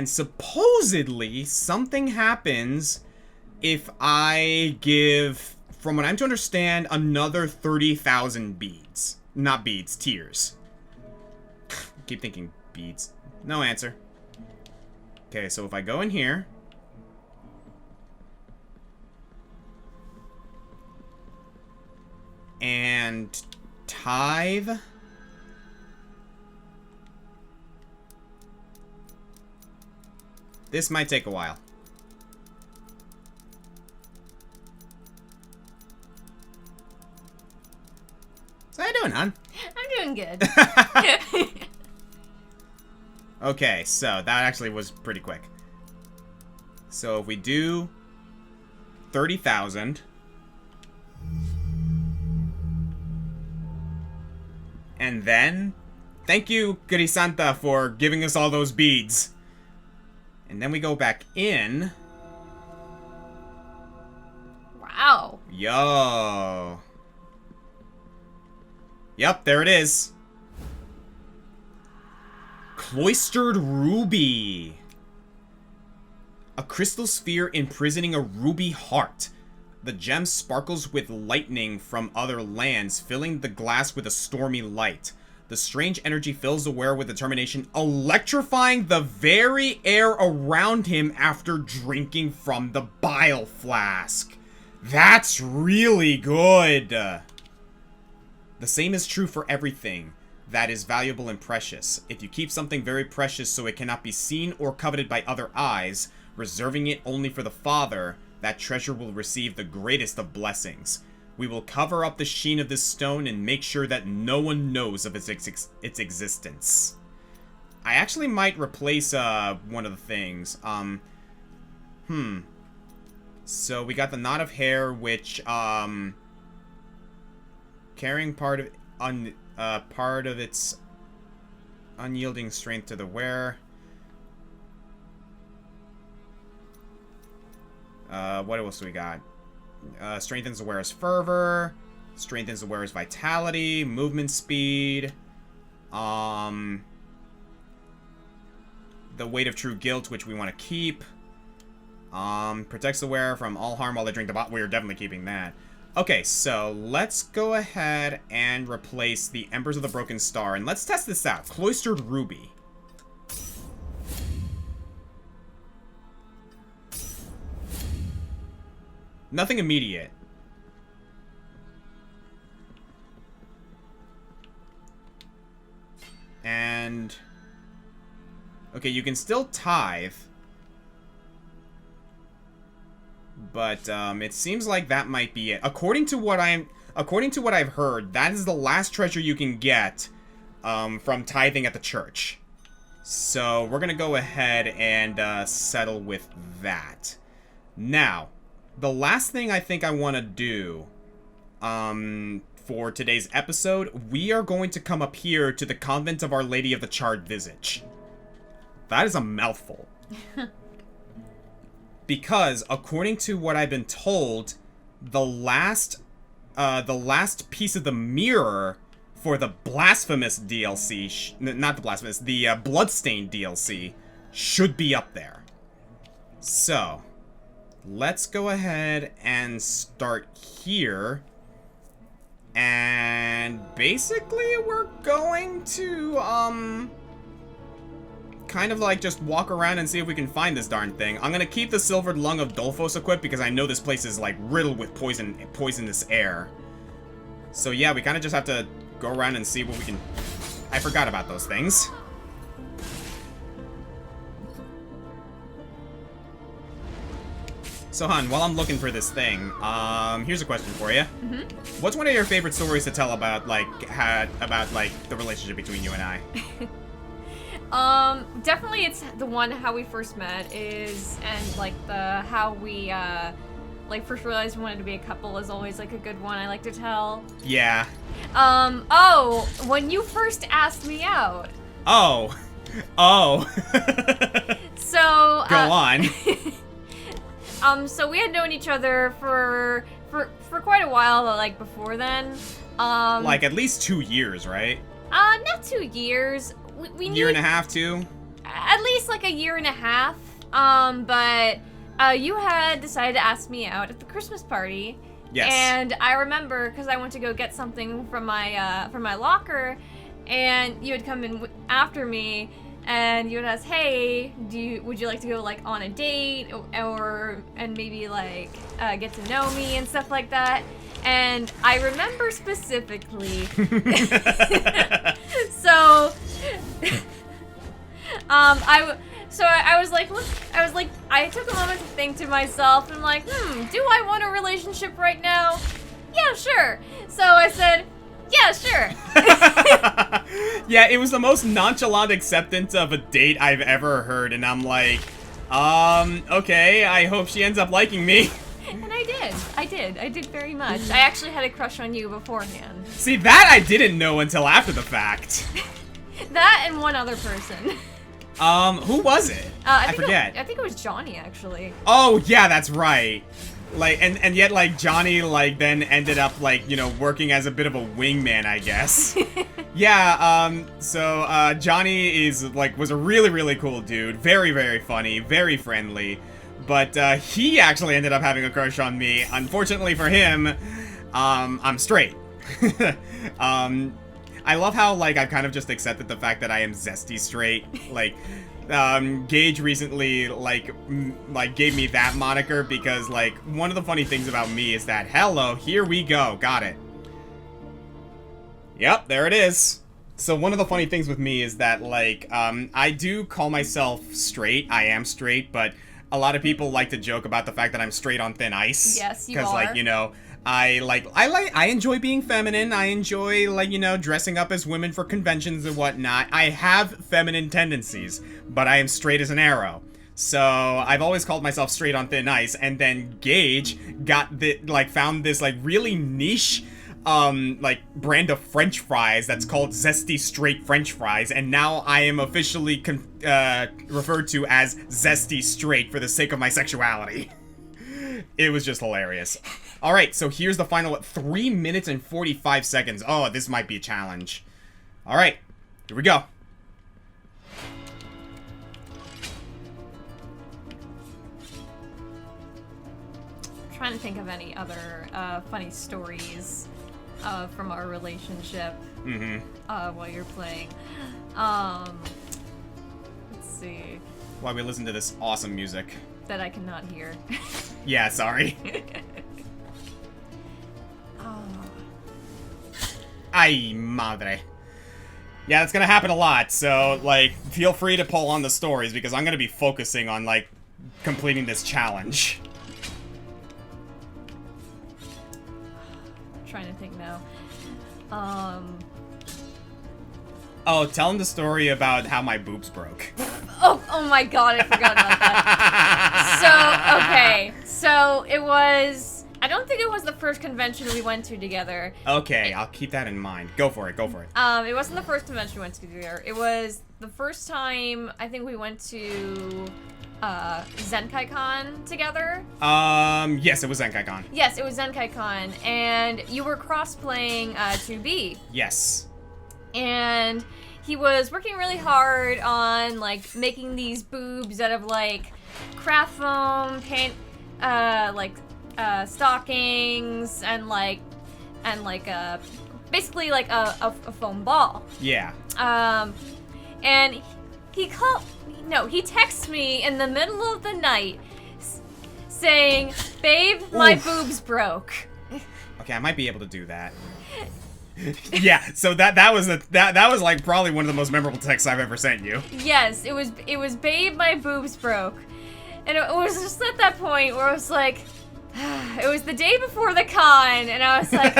supposedly, something happens if I give, from what I'm to understand, another 30,000 beads. Not beads, tears. Keep thinking beads. No answer. Okay, so if I go in here... and tithe... this might take a while. So how you doing, hon? I'm doing good. Okay, so that actually was pretty quick. So if we do 30,000, and then thank you, Crisanta, for giving us all those beads. And then we go back in. Wow. Yo. Yep, there it is. Cloistered Ruby. A crystal sphere imprisoning a ruby heart. The gem sparkles with lightning from other lands, filling the glass with a stormy light. The strange energy fills the wearer with determination, electrifying the very air around him after drinking from the bile flask. That's really good. The same is true for everything that is valuable and precious. If you keep something very precious so it cannot be seen or coveted by other eyes, reserving it only for the Father, that treasure will receive the greatest of blessings. We will cover up the sheen of this stone and make sure that no one knows of its existence. I actually might replace one of the things. So we got the knot of hair, which carrying part of its unyielding strength to the wearer. What else do we got? Strengthens the wearer's fervor, strengthens the wearer's vitality, movement speed, the weight of true guilt, which we want to keep, protects the wearer from all harm while they drink the bottle. We're definitely keeping that. Okay, so let's go ahead and replace the Embers of the Broken Star, and let's test this out. Cloistered Ruby. Nothing immediate. And... okay, you can still tithe. But, it seems like that might be it. According to what I've heard, that is the last treasure you can get, from tithing at the church. So, we're gonna go ahead and, settle with that. Now... the last thing I think I want to do, for today's episode, we are going to come up here to the Convent of Our Lady of the Charred Visage. That is a mouthful. Because, according to what I've been told, the last piece of the mirror for the Blasphemous DLC, not the Blasphemous, the Bloodstained DLC, should be up there. So... let's go ahead and start here. And basically we're going to, kind of like just walk around and see if we can find this darn thing. I'm gonna keep the Silvered Lung of Dolphos equipped because I know this place is like riddled with poisonous air. So yeah, we kind of just have to go around and see what we can... I forgot about those things. So, hon, while I'm looking for this thing, here's a question for you. What's one of your favorite stories to tell about, like, the relationship between you and I? Definitely it's the one how we first met and like how we, like first realized we wanted to be a couple is always like a good one I like to tell. Yeah. Oh, when you first asked me out. Oh. So, Go on. So we had known each other for quite a while, like before then. Like at least 2 years, right? Not 2 years. We Year and a half, too? At least like a year and a half. But you had decided to ask me out at the Christmas party. Yes. And I remember because I went to go get something from my locker, and you had come in after me, and you would ask, "Hey, would you like to go like on a date, and maybe like get to know me and stuff like that?" And I remember specifically. So, I was like, I took a moment to think to myself, and I'm like, do I want a relationship right now? Yeah, sure. So I said, yeah, sure. Yeah, it was the most nonchalant acceptance of a date I've ever heard, and I'm like, okay, I hope she ends up liking me. And I did very much. I actually had a crush on you beforehand. See, that I didn't know until after the fact. That and one other person. Who was it? I forget. I think it was Johnny, actually. Oh, yeah, that's right. Like, and yet, like, Johnny, like, then ended up, like, you know, working as a bit of a wingman, I guess. Yeah, so, Johnny was a really, really cool dude. Very, very funny, very friendly. But, he actually ended up having a crush on me. Unfortunately for him, I'm straight. I love how, like, I've kind of just accepted the fact that I am zesty straight. Like, Gage recently, like, gave me that moniker because, like, one of the funny things about me is that, hello, here we go, got it. Yep, there it is. So one of the funny things with me is that, like, I do call myself straight. I am straight, but a lot of people like to joke about the fact that I'm straight on thin ice. Yes, you are. Because, like, you know, I enjoy being feminine. I enjoy, like, you know, dressing up as women for conventions and whatnot. I have feminine tendencies, but I am straight as an arrow. So I've always called myself straight on thin ice, and then Gage found this, like, really niche, like, brand of French fries that's called Zesty Straight French Fries, and now I am officially referred to as Zesty Straight for the sake of my sexuality. It was just hilarious. Alright, so here's the final 3 minutes and 45 seconds. Oh, this might be a challenge. Alright, here we go. I'm trying to think of any other funny stories from our relationship while you're playing. Let's see. While we listen to this awesome music. That I cannot hear. Yeah, sorry. Ay, madre. Yeah, that's gonna happen a lot, so, like, feel free to pull on the stories, because I'm gonna be focusing on, like, completing this challenge. I'm trying to think now. Oh, tell him the story about how my boobs broke. Oh my god, I forgot about that. So it was... I don't think it was the first convention we went to together. Okay, I'll keep that in mind. Go for it. It wasn't the first convention we went to together. It was the first time I think we went to ZenkaiCon together. Yes, it was ZenkaiCon. Yes, it was ZenkaiCon, and you were cross-playing 2B. Yes. And he was working really hard on, like, making these boobs out of, like, craft foam, paint, stockings, and basically like a foam ball. Yeah. And he texts me in the middle of the night saying, "Babe, my boobs broke." Okay, I might be able to do that. Yeah, so that was like probably one of the most memorable texts I've ever sent you. Yes, it was "Babe, my boobs broke." And it was just at that point where I was like, it was the day before the con, and I was like,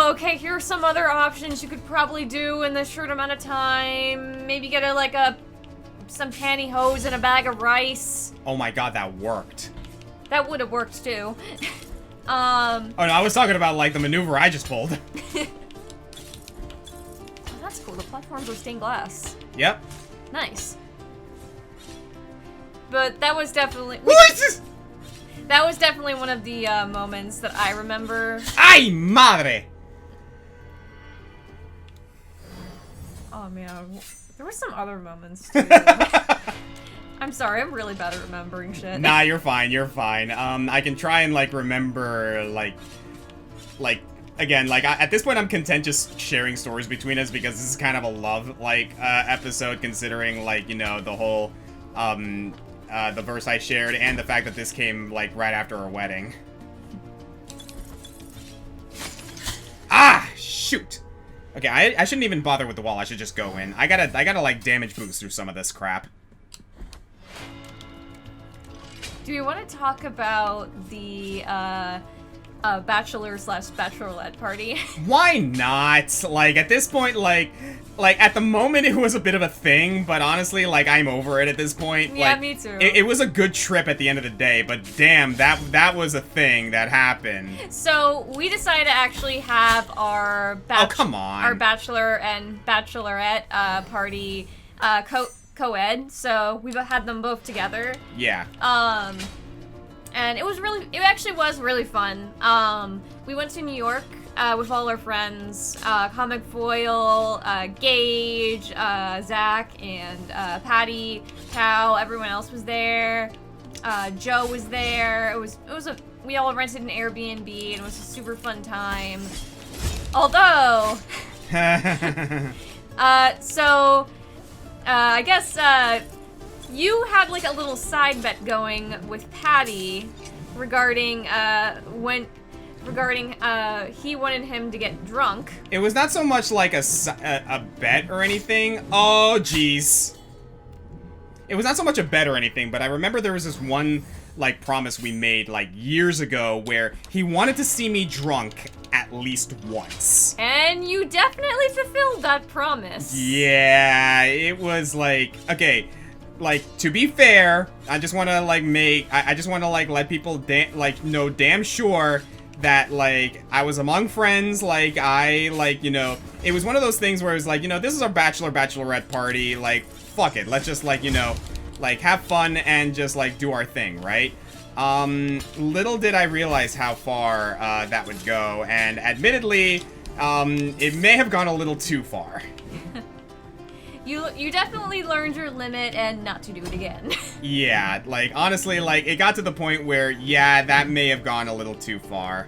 okay, here are some other options you could probably do in this short amount of time. Maybe get some pantyhose and a bag of rice. Oh my god, that worked. That would have worked too. Oh no, I was talking about like the maneuver I just pulled. Oh, that's cool. The platforms are stained glass. Yep. Nice. But that was definitely... That was definitely one of the moments that I remember. Ay, madre! Oh, man. There were some other moments, too. I'm sorry, I'm really bad at remembering shit. Nah, you're fine, you're fine. I can try and, like, remember, again, at this point I'm content just sharing stories between us because this is kind of a love, episode considering, the whole, the verse I shared and the fact that this came, right after our wedding. Ah! Shoot! Okay, I shouldn't even bother with the wall, I should just go in. I gotta, damage boost through some of this crap. Do we want to talk about the, bachelor/bachelorette party? Why not? At this point, at the moment it was a bit of a thing, but honestly, I'm over it at this point. Yeah, me too. It was a good trip at the end of the day, but damn, that was a thing that happened. So, we decided to actually have our oh, come on. Our bachelor and bachelorette party co-ed, so we've had them both together. Yeah. And it actually was really fun. We went to New York with all our friends, ComicFoil, Gage, Zach, and Patty, Cow, everyone else was there. Joe was there. We all rented an Airbnb, and it was a super fun time. Although, I guess, you had a little side bet going with Patty regarding he wanted him to get drunk. It was not so much a bet or anything. Oh, jeez. It was not so much a bet or anything, but I remember there was this one, promise we made, years ago where he wanted to see me drunk at least once. And you definitely fulfilled that promise. Yeah, it was okay, to be fair, I just want to I just want to let people know damn sure that I was among friends, it was one of those things where it was this is our bachelorette party, fuck it, let's just have fun and just do our thing, right? Little did I realize how far that would go, and admittedly, it may have gone a little too far. You definitely learned your limit and not to do it again. Yeah, honestly, it got to the point where, yeah, that may have gone a little too far.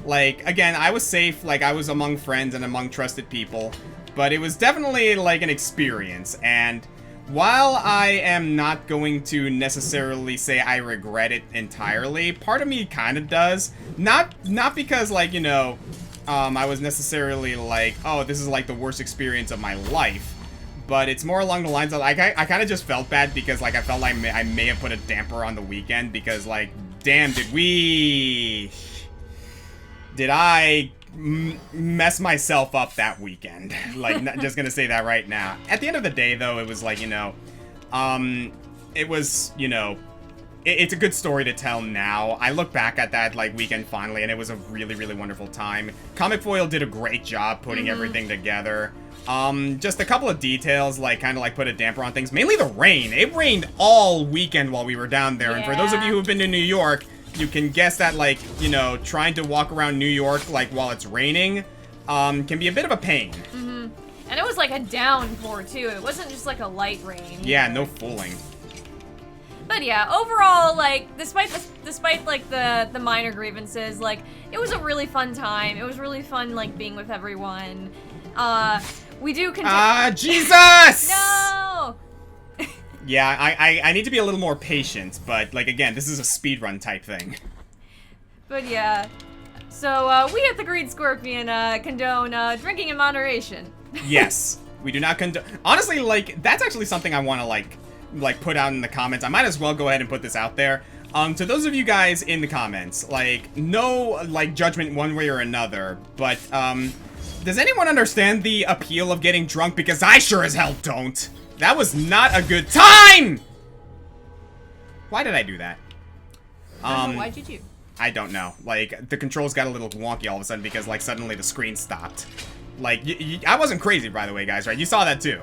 Again, I was safe, I was among friends and among trusted people, but it was definitely, an experience, and while I am not going to necessarily say I regret it entirely, part of me kind of does. Not because, I was necessarily oh, this is, the worst experience of my life. But it's more along the lines of, I kind of just felt bad because, I felt like I may have put a damper on the weekend because, damn, did I mess myself up that weekend? Just gonna say that right now. At the end of the day, though, it was it was, it's a good story to tell now. I look back at that, weekend fondly, and it was a really, really wonderful time. ComicFoil did a great job putting everything together. Just a couple of details, kind of put a damper on things. Mainly the rain. It rained all weekend while we were down there. Yeah. And for those of you who've been to New York, you can guess that, trying to walk around New York, while it's raining, can be a bit of a pain. Mm-hmm. And it was, a downpour, too. It wasn't just, a light rain. Yeah, no fooling. But yeah, overall, despite the minor grievances, it was a really fun time. It was really fun, being with everyone. We do continue- Jesus! No! Yeah, I need to be a little more patient, but, again, this is a speedrun type thing. But yeah, so, we at the Green Scorpion, condone, drinking in moderation. Yes, we do not condone- Honestly, that's actually something I want to, like, put out in the comments. I might as well go ahead and put this out there. To those of you guys in the comments, like, no, like, judgment one way or another, but, does anyone understand the appeal of getting drunk? Because I sure as hell don't. That was not a good time! Why did I do that? Why'd you do? I don't know. Like, the controls got a little wonky all of a sudden because, like, suddenly the screen stopped. Like, I wasn't crazy, by the way, guys, right? You saw that, too.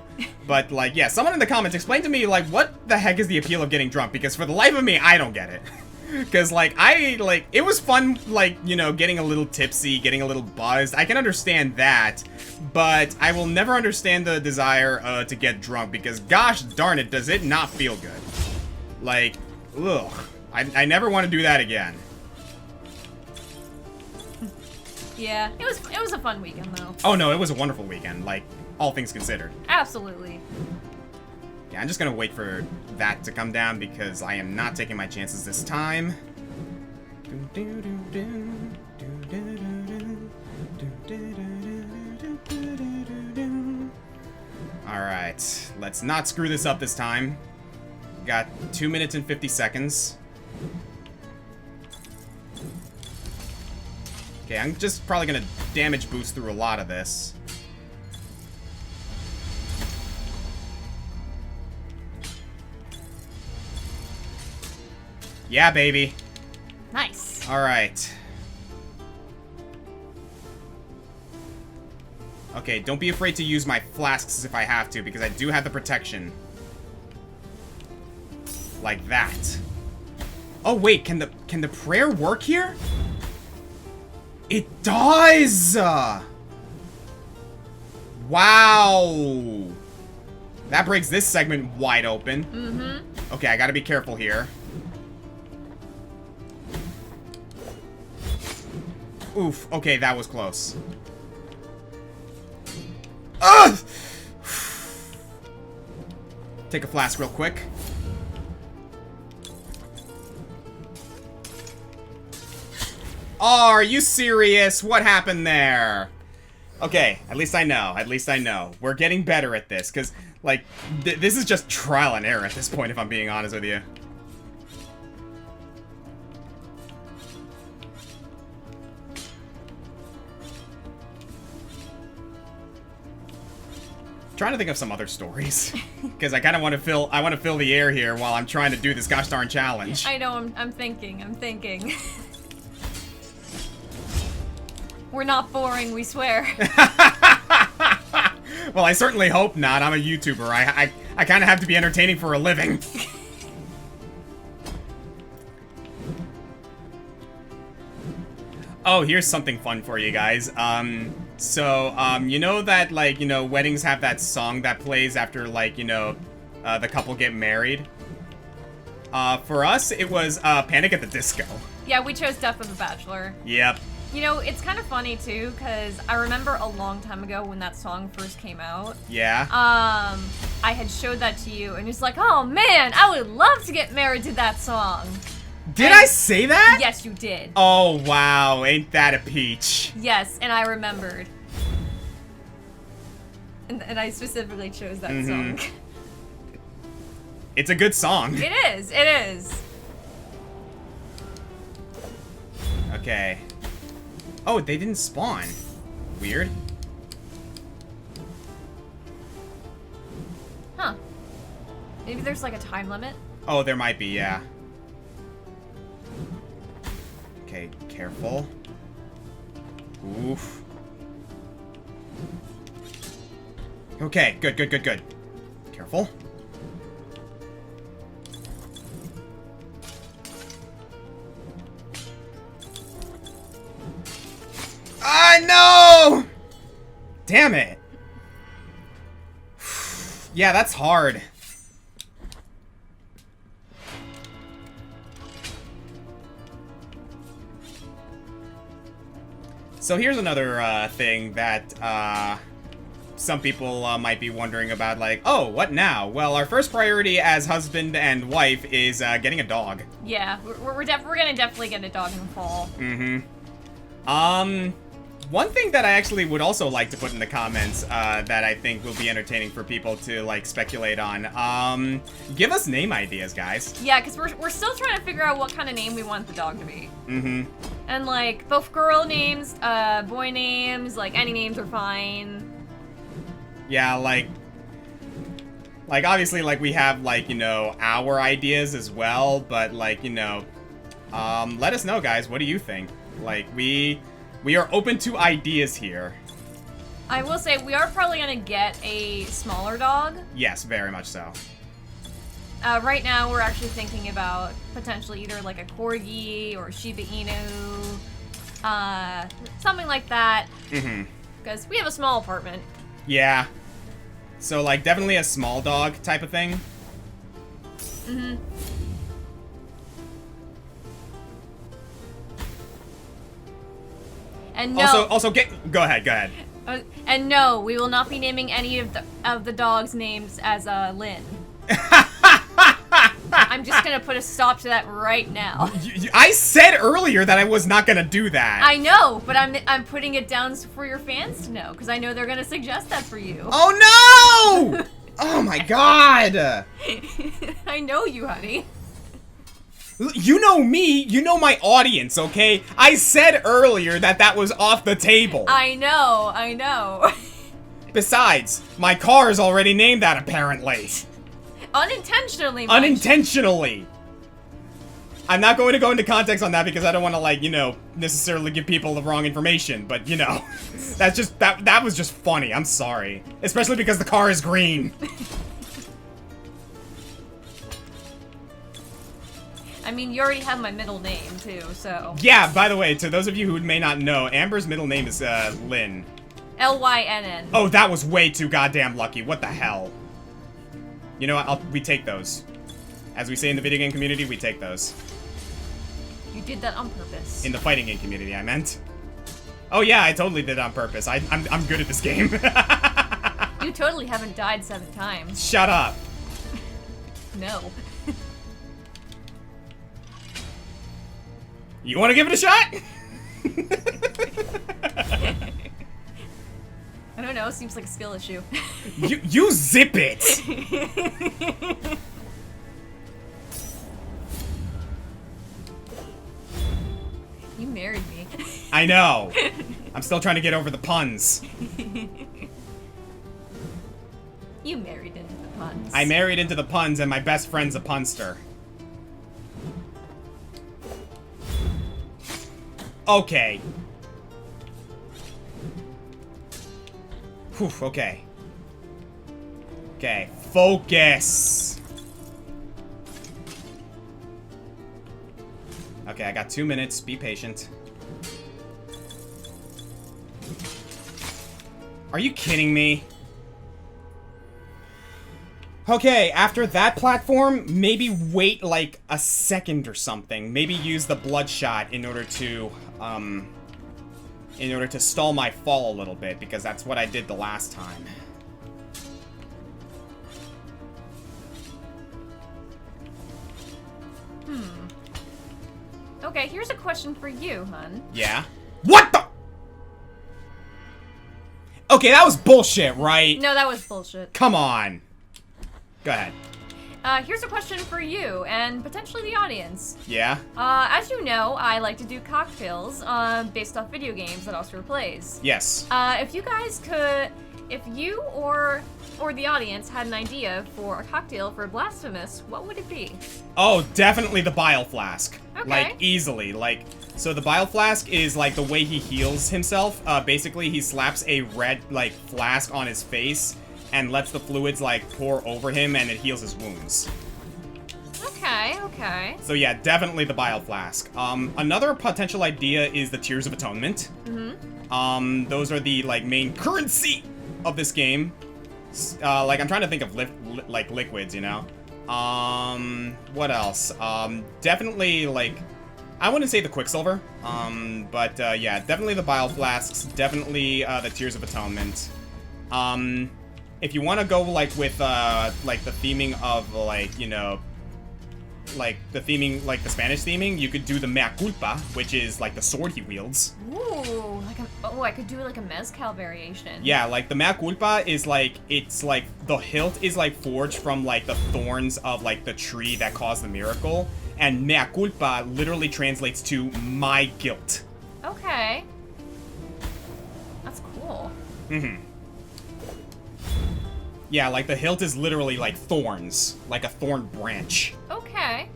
But, like, yeah, someone in the comments explain to me, like, what the heck is the appeal of getting drunk? Because for the life of me, I don't get it. Because, like, it was fun, like, you know, getting a little tipsy, getting a little buzzed. I can understand that, but I will never understand the desire to get drunk because, gosh darn it, does it not feel good. Like, ugh. I never want to do that again. Yeah, it was a fun weekend, though. Oh, no, it was a wonderful weekend, like, all things considered. Absolutely. Yeah, I'm just gonna wait for that to come down because I am not taking my chances this time. Alright, let's not screw this up this time. Got 2 minutes and 50 seconds. Okay, I'm just probably gonna damage boost through a lot of this. Yeah, baby. Nice. Alright. Okay, don't be afraid to use my flasks if I have to, because I do have the protection. Like that. Oh wait, can the prayer work here? It does! Wow! That breaks this segment wide open. Mm-hmm. Okay, I gotta be careful here. Oof, okay, that was close. Ugh! Take a flask real quick. Oh, are you serious? What happened there? Okay, at least I know. At least I know. We're getting better at this, because, like, this is just trial and error at this point, if I'm being honest with you. Trying to think of some other stories, because I kind of want to fill the air here while I'm trying to do this gosh darn challenge. I know, I'm thinking. We're not boring, we swear. Well, I certainly hope not. I'm a YouTuber. I kind of have to be entertaining for a living. Oh, here's something fun for you guys. You know that, like, you know, weddings have that song that plays after, like, you know, the couple get married? For us, it was, Panic at the Disco. Yeah, we chose Death of the Bachelor. Yep. You know, it's kind of funny, too, because I remember a long time ago when that song first came out. Yeah? I had showed that to you, and you're like, oh, man, I would love to get married to that song. Did I say that? Yes, you did. Oh, wow. Ain't that a peach? Yes, and I remembered. And I specifically chose that song. It's a good song. It is. Okay. Oh, they didn't spawn. Weird. Huh. Maybe there's like a time limit? Oh, there might be, yeah. Okay, careful. Oof. Okay, good. Careful. Ah, no! Damn it. Yeah, that's hard. So here's another thing that some people might be wondering about, like, oh, what now? Well, our first priority as husband and wife is getting a dog. Yeah, we're gonna definitely get a dog in the fall. One thing that I actually would also like to put in the comments that I think will be entertaining for people to, like, speculate on. Give us name ideas, guys. Yeah, because we're still trying to figure out what kind of name we want the dog to be. Mm-hmm. And, like, both girl names, boy names, like, any names are fine. Yeah, like, obviously, like, we have, like, you know, our ideas as well, but, like, you know, let us know, guys. What do you think? Like, we are open to ideas here. I will say, we are probably gonna get a smaller dog. Yes, very much so. Right now, we're actually thinking about potentially either, like, a Corgi or a Shiba Inu. Something like that. Mm-hmm. Because we have a small apartment. Yeah. So, like, definitely a small dog type of thing. Mm-hmm. And no. Also, go ahead. And no, we will not be naming any of the dogs' names as Lynn. I'm just gonna put a stop to that right now. I said earlier that I was not gonna do that. I know, but I'm putting it down for your fans to know, because I know they're gonna suggest that for you. Oh no! Oh my god! I know you, honey. You know me, you know my audience, okay? I said earlier that was off the table. I know. Besides, my car is already named that, apparently. Unintentionally, Unintentionally! I'm not going to go into context on that because I don't want to, like, you know, necessarily give people the wrong information, but, you know, that's just, that was just funny, I'm sorry. Especially because the car is green. I mean, you already have my middle name, too, so... Yeah, by the way, to those of you who may not know, Amber's middle name is, Lynn. L-Y-N-N. Oh, that was way too goddamn lucky. What the hell? You know what? We take those. As we say in the video game community, we take those. You did that on purpose. In the fighting game community, I meant. Oh yeah, I totally did it on purpose. I'm good at this game. You totally haven't died 7 times. Shut up. No. You want to give it a shot? I don't know, seems like a skill issue. You zip it! You married me. I know. I'm still trying to get over the puns. You married into the puns. I married into the puns and my best friend's a punster. Okay. Whew, okay. Okay, focus. Okay, I got 2 minutes. Be patient. Are you kidding me? Okay, after that platform, maybe wait like a second or something. Maybe use the bloodshot in order to stall my fall a little bit, because that's what I did the last time. Okay, here's a question for you, hun. Yeah? What the? Okay, that was bullshit, right? No, that was bullshit. Come on. Go ahead. Here's a question for you, and potentially the audience. Yeah? As you know, I like to do cocktails, based off video games that Oscar plays. Yes. If you guys could, if you or the audience had an idea for a cocktail for Blasphemous, what would it be? Oh, definitely the bile flask. Okay. Like, easily. Like, so the bile flask is, like, the way he heals himself. Basically, he slaps a red, like, flask on his face and lets the fluids, like, pour over him, and it heals his wounds. Okay. So yeah, definitely the bile flask. Another potential idea is the Tears of Atonement. Mm-hmm. Those are the, like, main currency of this game. Like, I'm trying to think of, like, liquids, you know? What else? Definitely, like, I wouldn't say the Quicksilver. But, yeah, definitely the bile flasks. Definitely, the Tears of Atonement. If you want to go, like, with, like, the theming of, like, you know, like, the theming, like, the Spanish theming, you could do the Mea Culpa, which is, like, the sword he wields. Ooh, Oh, I could do like a mezcal variation. Yeah, like the mea culpa is like, it's like, the hilt is like forged from like the thorns of like the tree that caused the miracle. And mea culpa literally translates to my guilt. Okay. That's cool. Mm-hmm. Yeah, like the hilt is literally like thorns, like a thorn branch. Okay.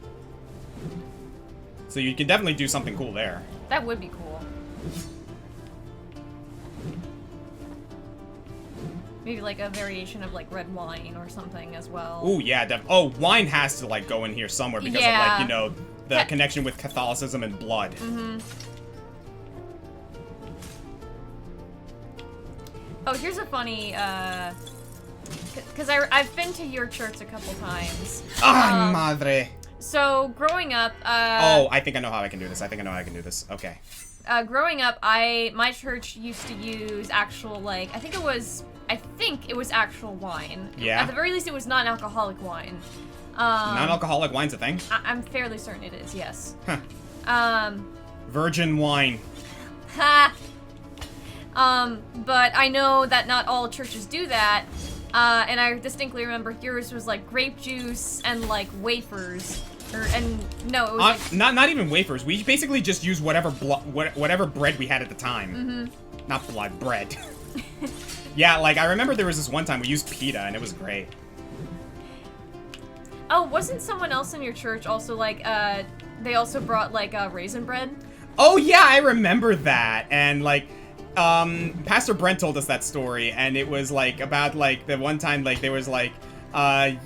So you can definitely do something cool there. That would be cool. Maybe like a variation of like red wine or something as well. Ooh, yeah, oh, wine has to like go in here somewhere because of like, you know, the connection with Catholicism and blood. Mm-hmm. Oh, here's a funny, because I've been to your church a couple times. Ay, madre. So, growing up, oh, I think I know how I can do this. Okay. Growing up, my church used to use actual, like, I think it was actual wine. Yeah. At the very least, it was non-alcoholic wine. Non-alcoholic wine's a thing? I'm fairly certain it is, yes. Huh. Virgin wine. Ha! But I know that not all churches do that, and I distinctly remember yours was, like, grape juice and, like, wafers. No, it was like... Not even wafers. We basically just used whatever bread we had at the time. Mm-hmm. Not blood, bread. Yeah, like, I remember there was this one time we used pita, and it was great. Oh, wasn't someone else in your church also, like, they also brought, like, raisin bread? Oh, yeah, I remember that. And, like, Pastor Brent told us that story, and it was, like, about, like, the one time, like, there was, like,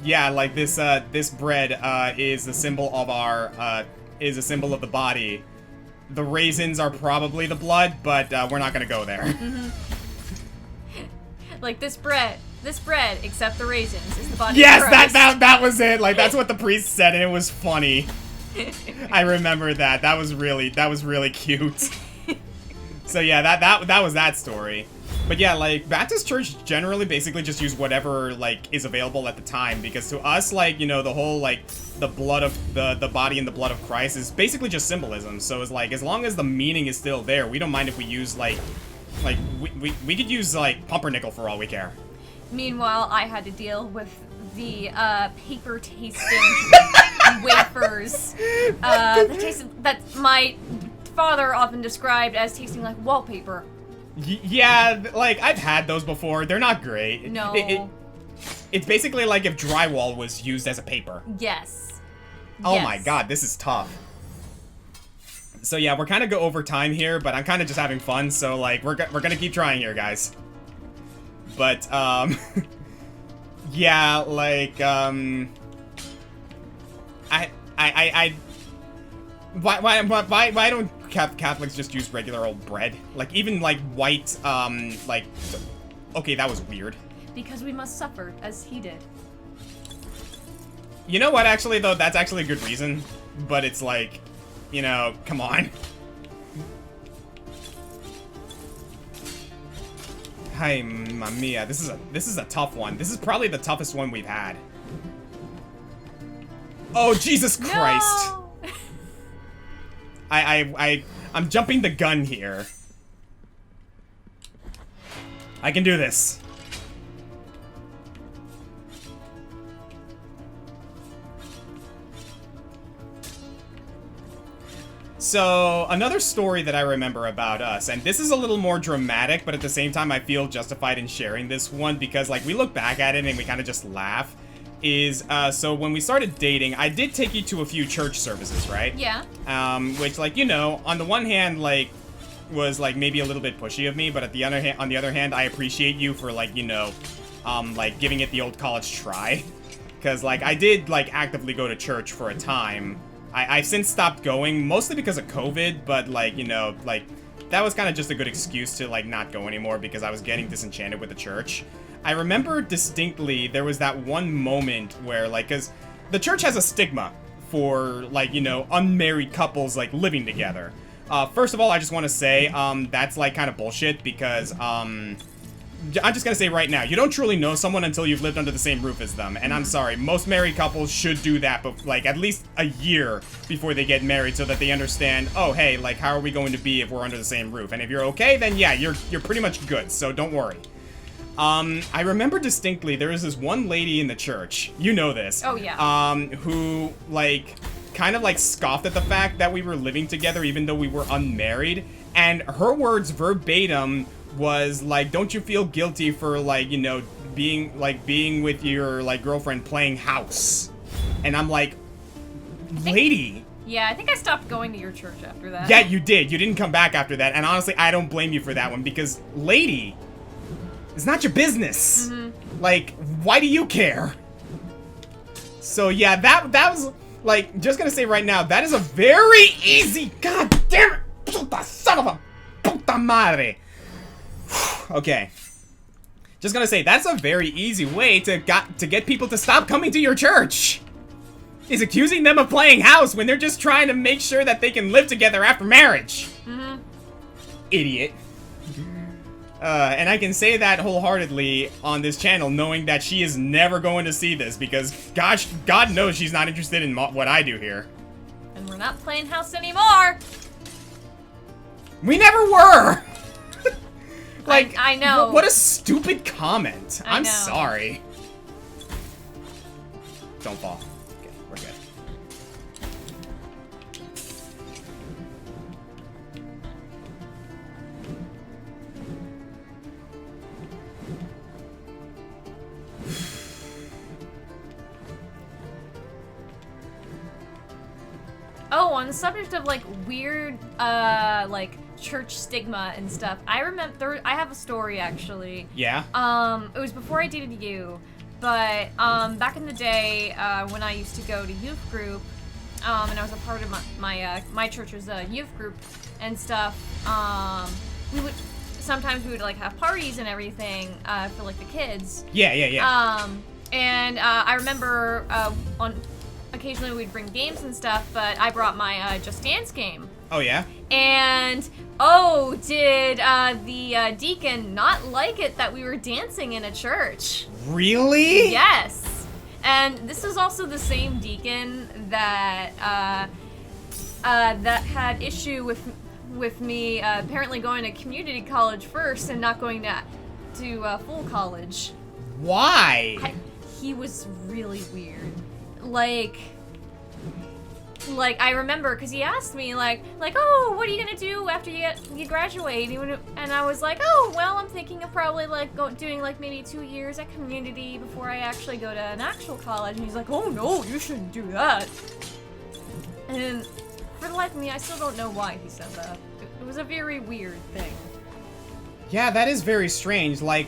yeah, like, this bread, is a symbol of is a symbol of the body. The raisins are probably the blood, but, we're not gonna go there. Mm-hmm. Like, this bread, except the raisins, is the body yes, of Christ. that was it. Like, that's what the priest said, and it was funny. I remember that. That was really cute. So yeah, that was that story. But yeah, like, Baptist church generally basically just use whatever, like, is available at the time, because to us, like, you know, the whole, like, the blood of the body and the blood of Christ is basically just symbolism. So it's like, as long as the meaning is still there, we don't mind if we use, like we could use, like, pumpernickel for all we care. Meanwhile, I had to deal with the paper tasting wafers that my father often described as tasting like wallpaper. Yeah, like, I've had those before. They're not great. No. It's basically like if drywall was used as a paper. Yes. Oh yes. my god, this is tough. So yeah, we're kind of go over time here, but I'm kind of just having fun, so, like, we're gonna keep trying here, guys. But, yeah, like, why don't Catholics just use regular old bread? Like, even, like, white, like, okay, that was weird. Because we must suffer, as he did. You know what, actually, though, that's actually a good reason, but it's like, you know, come on. Hi, mamma mia, this is a tough one. This is probably the toughest one we've had. Oh, Jesus Christ. No! I'm jumping the gun here. I can do this. So, another story that I remember about us, and this is a little more dramatic, but at the same time I feel justified in sharing this one because, like, we look back at it and we kind of just laugh, is, so when we started dating, I did take you to a few church services, right? Yeah. Which, like, you know, on the one hand, like, was, like, maybe a little bit pushy of me, but on the other hand, I appreciate you for, like, you know, like, giving it the old college try. Because, like, I did, like, actively go to church for a time. I've since stopped going, mostly because of COVID, but, like, you know, like, that was kind of just a good excuse to, like, not go anymore because I was getting disenchanted with the church. I remember distinctly there was that one moment where, like, because the church has a stigma for, like, you know, unmarried couples, like, living together. First of all, I just want to say, that's, like, kind of bullshit because, I'm just gonna say right now, you don't truly know someone until you've lived under the same roof as them. And I'm sorry, most married couples should do that, but like at least a year before they get married, so that they understand, oh hey, like how are we going to be if we're under the same roof? And if you're okay, then yeah, you're pretty much good. So don't worry. I remember distinctly there was this one lady in the church. You know this. Oh yeah. Who like kind of like scoffed at the fact that we were living together even though we were unmarried. And her words verbatim was like, don't you feel guilty for like, you know, being with your like girlfriend playing house? And I'm like, lady. Yeah, I think I stopped going to your church after that. Yeah, you did. You didn't come back after that. And honestly, I don't blame you for that one, because lady, it's not your business. Like, why do you care? So yeah, that was like, just gonna say right now, that is a very easy, god damn it, puta son of a puta madre. Okay. Just gonna say, that's a very easy way to get people to stop coming to your church. Is accusing them of playing house when they're just trying to make sure that they can live together after marriage. Idiot. And I can say that wholeheartedly on this channel, knowing that she is never going to see this, because gosh, God knows she's not interested in what I do here. And we're not playing house anymore. We never were. Like, I know. What a stupid comment. I'm know. sorry. Don't fall. Okay, we're good. Oh, on the subject of like weird, like church stigma and stuff, I remember I have a story actually. Yeah. It was before I dated you, but back in the day, when I used to go to youth group, and I was a part of my church's youth group and stuff. We would like have parties and everything for like the kids. Yeah. And I remember occasionally we'd bring games and stuff, but I brought my Just Dance game. Oh yeah. And did the deacon not like it that we were dancing in a church? Really? Yes. And this was also the same deacon that that had issue with me apparently going to community college first and not going to full college. Why? He was really weird. Like I remember, because he asked me, like, oh, what are you gonna do after you graduate? And I was like, oh, well, I'm thinking of probably, like, doing, like, maybe 2 years at community before I actually go to an actual college. And he's like, oh, no, you shouldn't do that. And for the life of me, I still don't know why he said that. It was a very weird thing. Yeah, that is very strange. Like,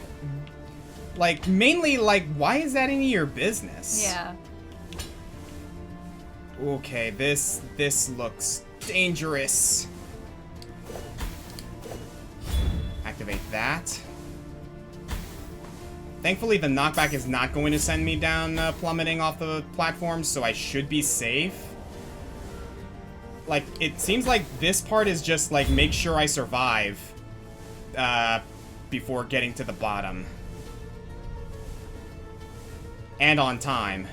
mainly, like, why is that any of your business? Yeah. Okay, this looks dangerous. Activate that. Thankfully, the knockback is not going to send me down plummeting off the platform, so I should be safe. Like, it seems like this part is just, like, make sure I survive before getting to the bottom. And on time.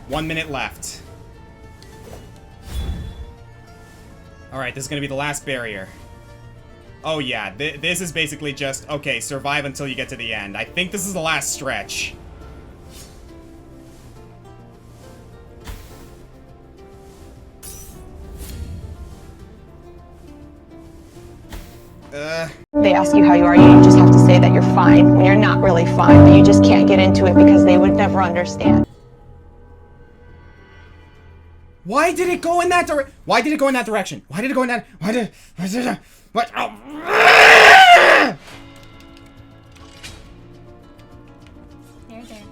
1 minute left. Alright, this is gonna be the last barrier. Oh yeah, this is basically just, okay, survive until you get to the end. I think this is the last stretch. They ask you how you are, you just have to say that you're fine when you're not really fine, but you just can't get into it because they would never understand. Why did it go in that direction? Why did it go in that direction? Why did it go in that? What? Oh. There.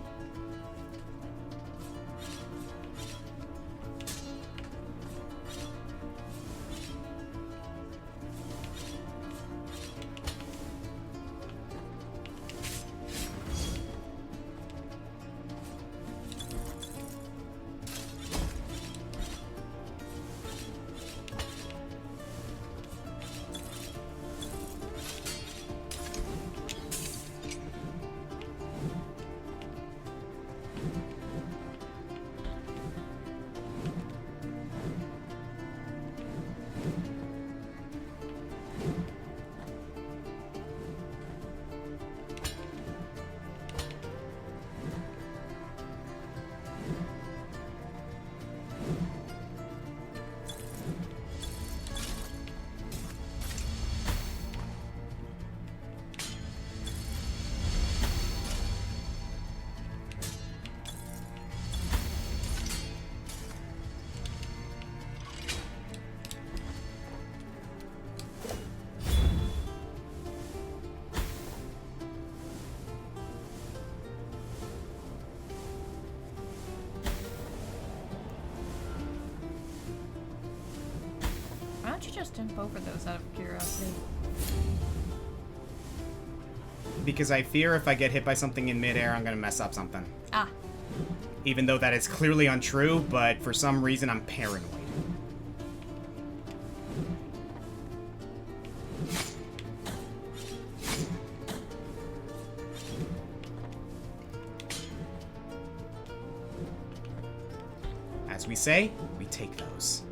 just info for those out of curiosity? Because I fear if I get hit by something in midair, I'm gonna mess up something. Ah. Even though that is clearly untrue, but for some reason I'm paranoid. As we say, we take those.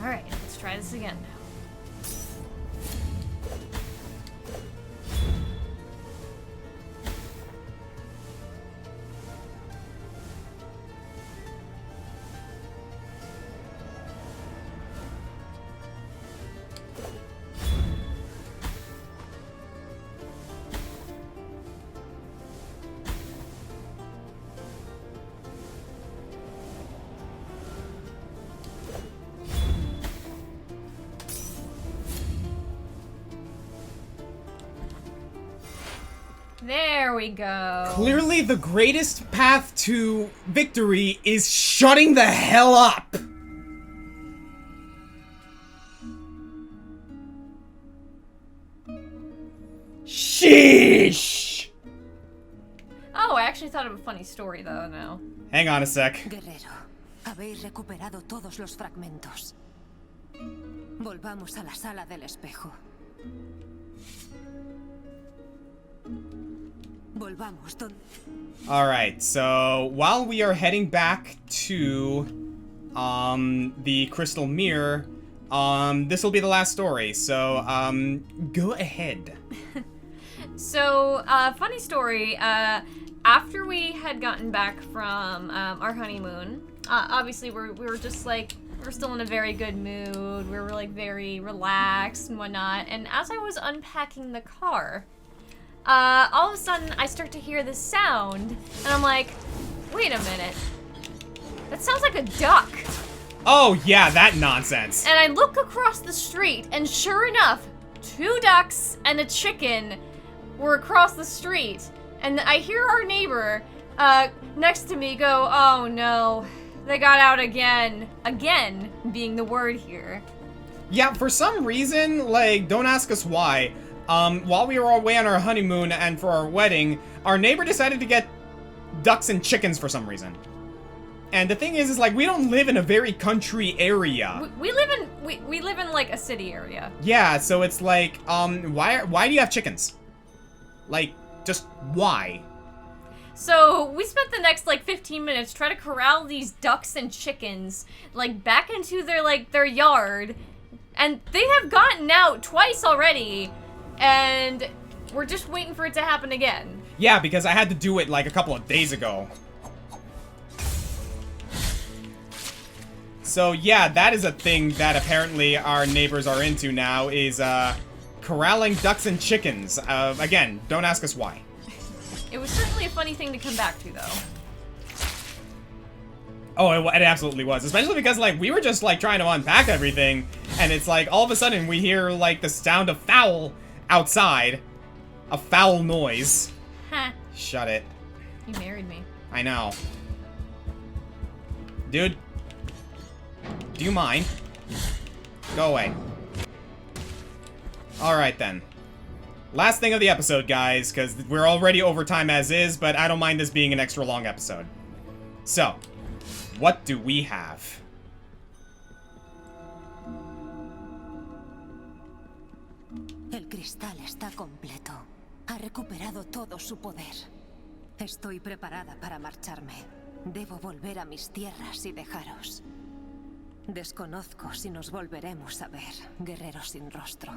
Alright, let's try this again now. There we go. Clearly the greatest path to victory is shutting the hell up! Sheesh! Oh, I actually thought of a funny story though now. Hang on a sec. Guerrero, habéis recuperado todos los fragmentos. Volvamos a la sala del espejo. Volvamos donde... Alright, so while we are heading back to the Crystal Mirror, this will be the last story, so go ahead. So, funny story, after we had gotten back from our honeymoon, obviously we were just like, we were still in a very good mood, we were like very relaxed and whatnot, and as I was unpacking the car, all of a sudden I start to hear this sound, and I'm like, wait a minute, that sounds like a duck. Oh yeah, that nonsense. And I look across the street, and sure enough, 2 ducks and a chicken were across the street. And I hear our neighbor next to me go, oh no, they got out again. Again being the word here. Yeah, for some reason, like, don't ask us why, while we were away on our honeymoon and for our wedding, our neighbor decided to get ducks and chickens for some reason. And the thing is like, we don't live in a very country area. We live in like a city area. Yeah, so it's like, why do you have chickens? Like, just why? So we spent the next like 15 minutes trying to corral these ducks and chickens like back into their yard, and they have gotten out twice already, and we're just waiting for it to happen again. Yeah, because I had to do it like a couple of days ago. So yeah, that is a thing that apparently our neighbors are into now, is corralling ducks and chickens. Again, don't ask us why. It was certainly a funny thing to come back to, though. Oh, it absolutely was. Especially because, like, we were just, like, trying to unpack everything, and it's like, all of a sudden, we hear, like, the sound of foul outside. A foul noise. Huh. Shut it. You married me. I know. Dude. Do you mind? Go away. Alright, then. Last thing of the episode, guys, because we're already over time as is, but I don't mind this being an extra long episode. So, what do we have? El cristal está completo. Ha recuperado todo su poder. Estoy preparada para marcharme. Debo volver a mis tierras y dejaros. Desconozco si nos volveremos a ver, guerrero sin rostro.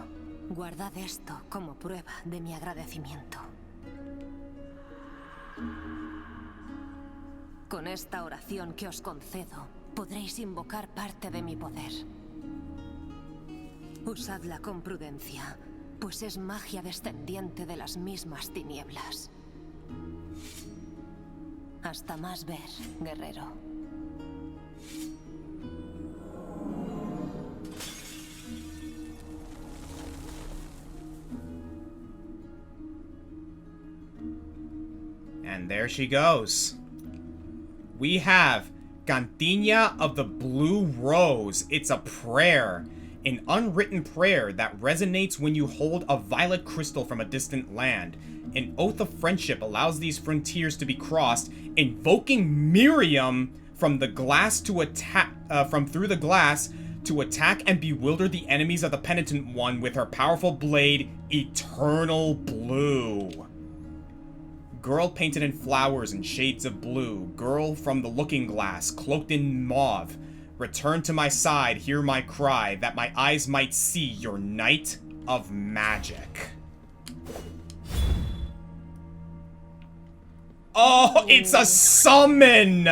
Guardad esto como prueba de mi agradecimiento. Con esta oración que os concedo, podréis invocar parte de mi poder. Usadla con prudencia, pues es magia descendiente de las mismas tinieblas. Hasta más ver, guerrero. And there she goes. We have Cantina of the Blue Rose. It's a prayer. An unwritten prayer that resonates when you hold a violet crystal from a distant land. An oath of friendship allows these frontiers to be crossed, invoking Miriam from the glass to attack, from through the glass to attack and bewilder the enemies of the penitent one with her powerful blade, Eternal Blue. Girl painted in flowers and shades of blue. Girl from the looking glass, cloaked in mauve. Return to my side, hear my cry, that my eyes might see your night of magic. Oh, it's a summon!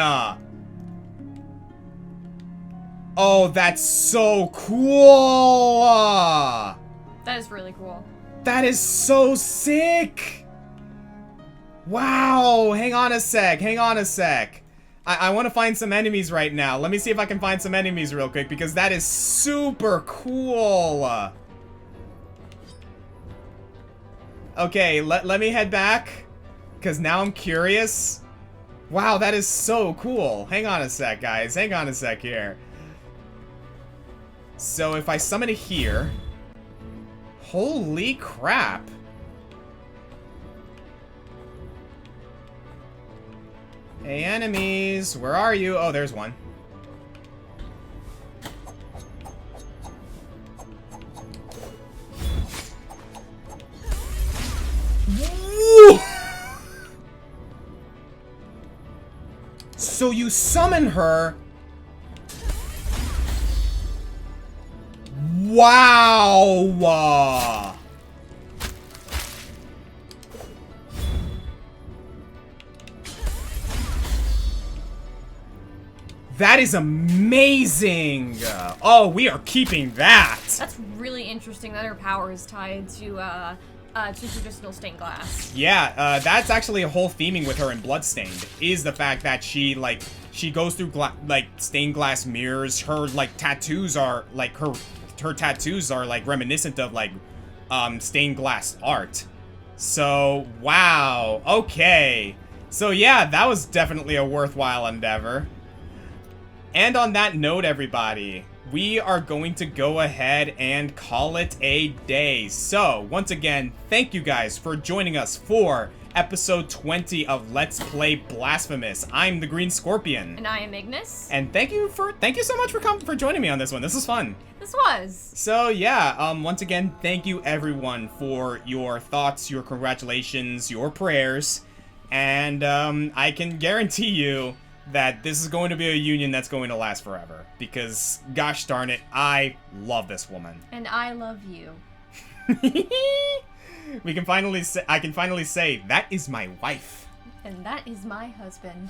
Oh, that's so cool! That is really cool. That is so sick! Wow, hang on a sec. I want to find some enemies right now. Let me see if I can find some enemies real quick, because that is super cool. Okay, let me head back, because now I'm curious. Wow, that is so cool. Hang on a sec, guys. Hang on a sec here. So if I summon it here... Holy crap. Hey, enemies, where are you? Oh, there's one. Woo! So you summon her. Wow! That is amazing! Oh, we are keeping that! That's really interesting that her power is tied to traditional stained glass. Yeah, that's actually a whole theming with her in Bloodstained, is the fact that she goes through, stained glass mirrors. Her, tattoos are, her tattoos are, reminiscent of, stained glass art. So, wow, okay. So, yeah, that was definitely a worthwhile endeavor. And on that note, everybody, we are going to go ahead and call it a day. So, once again, thank you guys for joining us for episode 20 of Let's Play Blasphemous. I'm the Green Scorpion. And I am Ignis. And thank you so much for joining me on this one. This was fun. This was. So, yeah, once again, thank you everyone for your thoughts, your congratulations, your prayers. And, I can guarantee you that this is going to be a union that's going to last forever. Because, gosh darn it, I love this woman. And I love you. I can finally say, that is my wife. And that is my husband.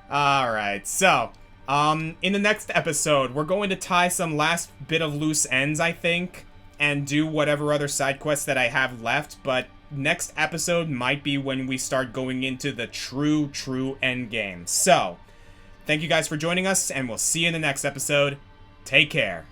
Alright, so, in the next episode, we're going to tie some last bit of loose ends, I think, and do whatever other side quests that I have left, but next episode might be when we start going into the true endgame. So, thank you guys for joining us, and we'll see you in the next episode. Take care.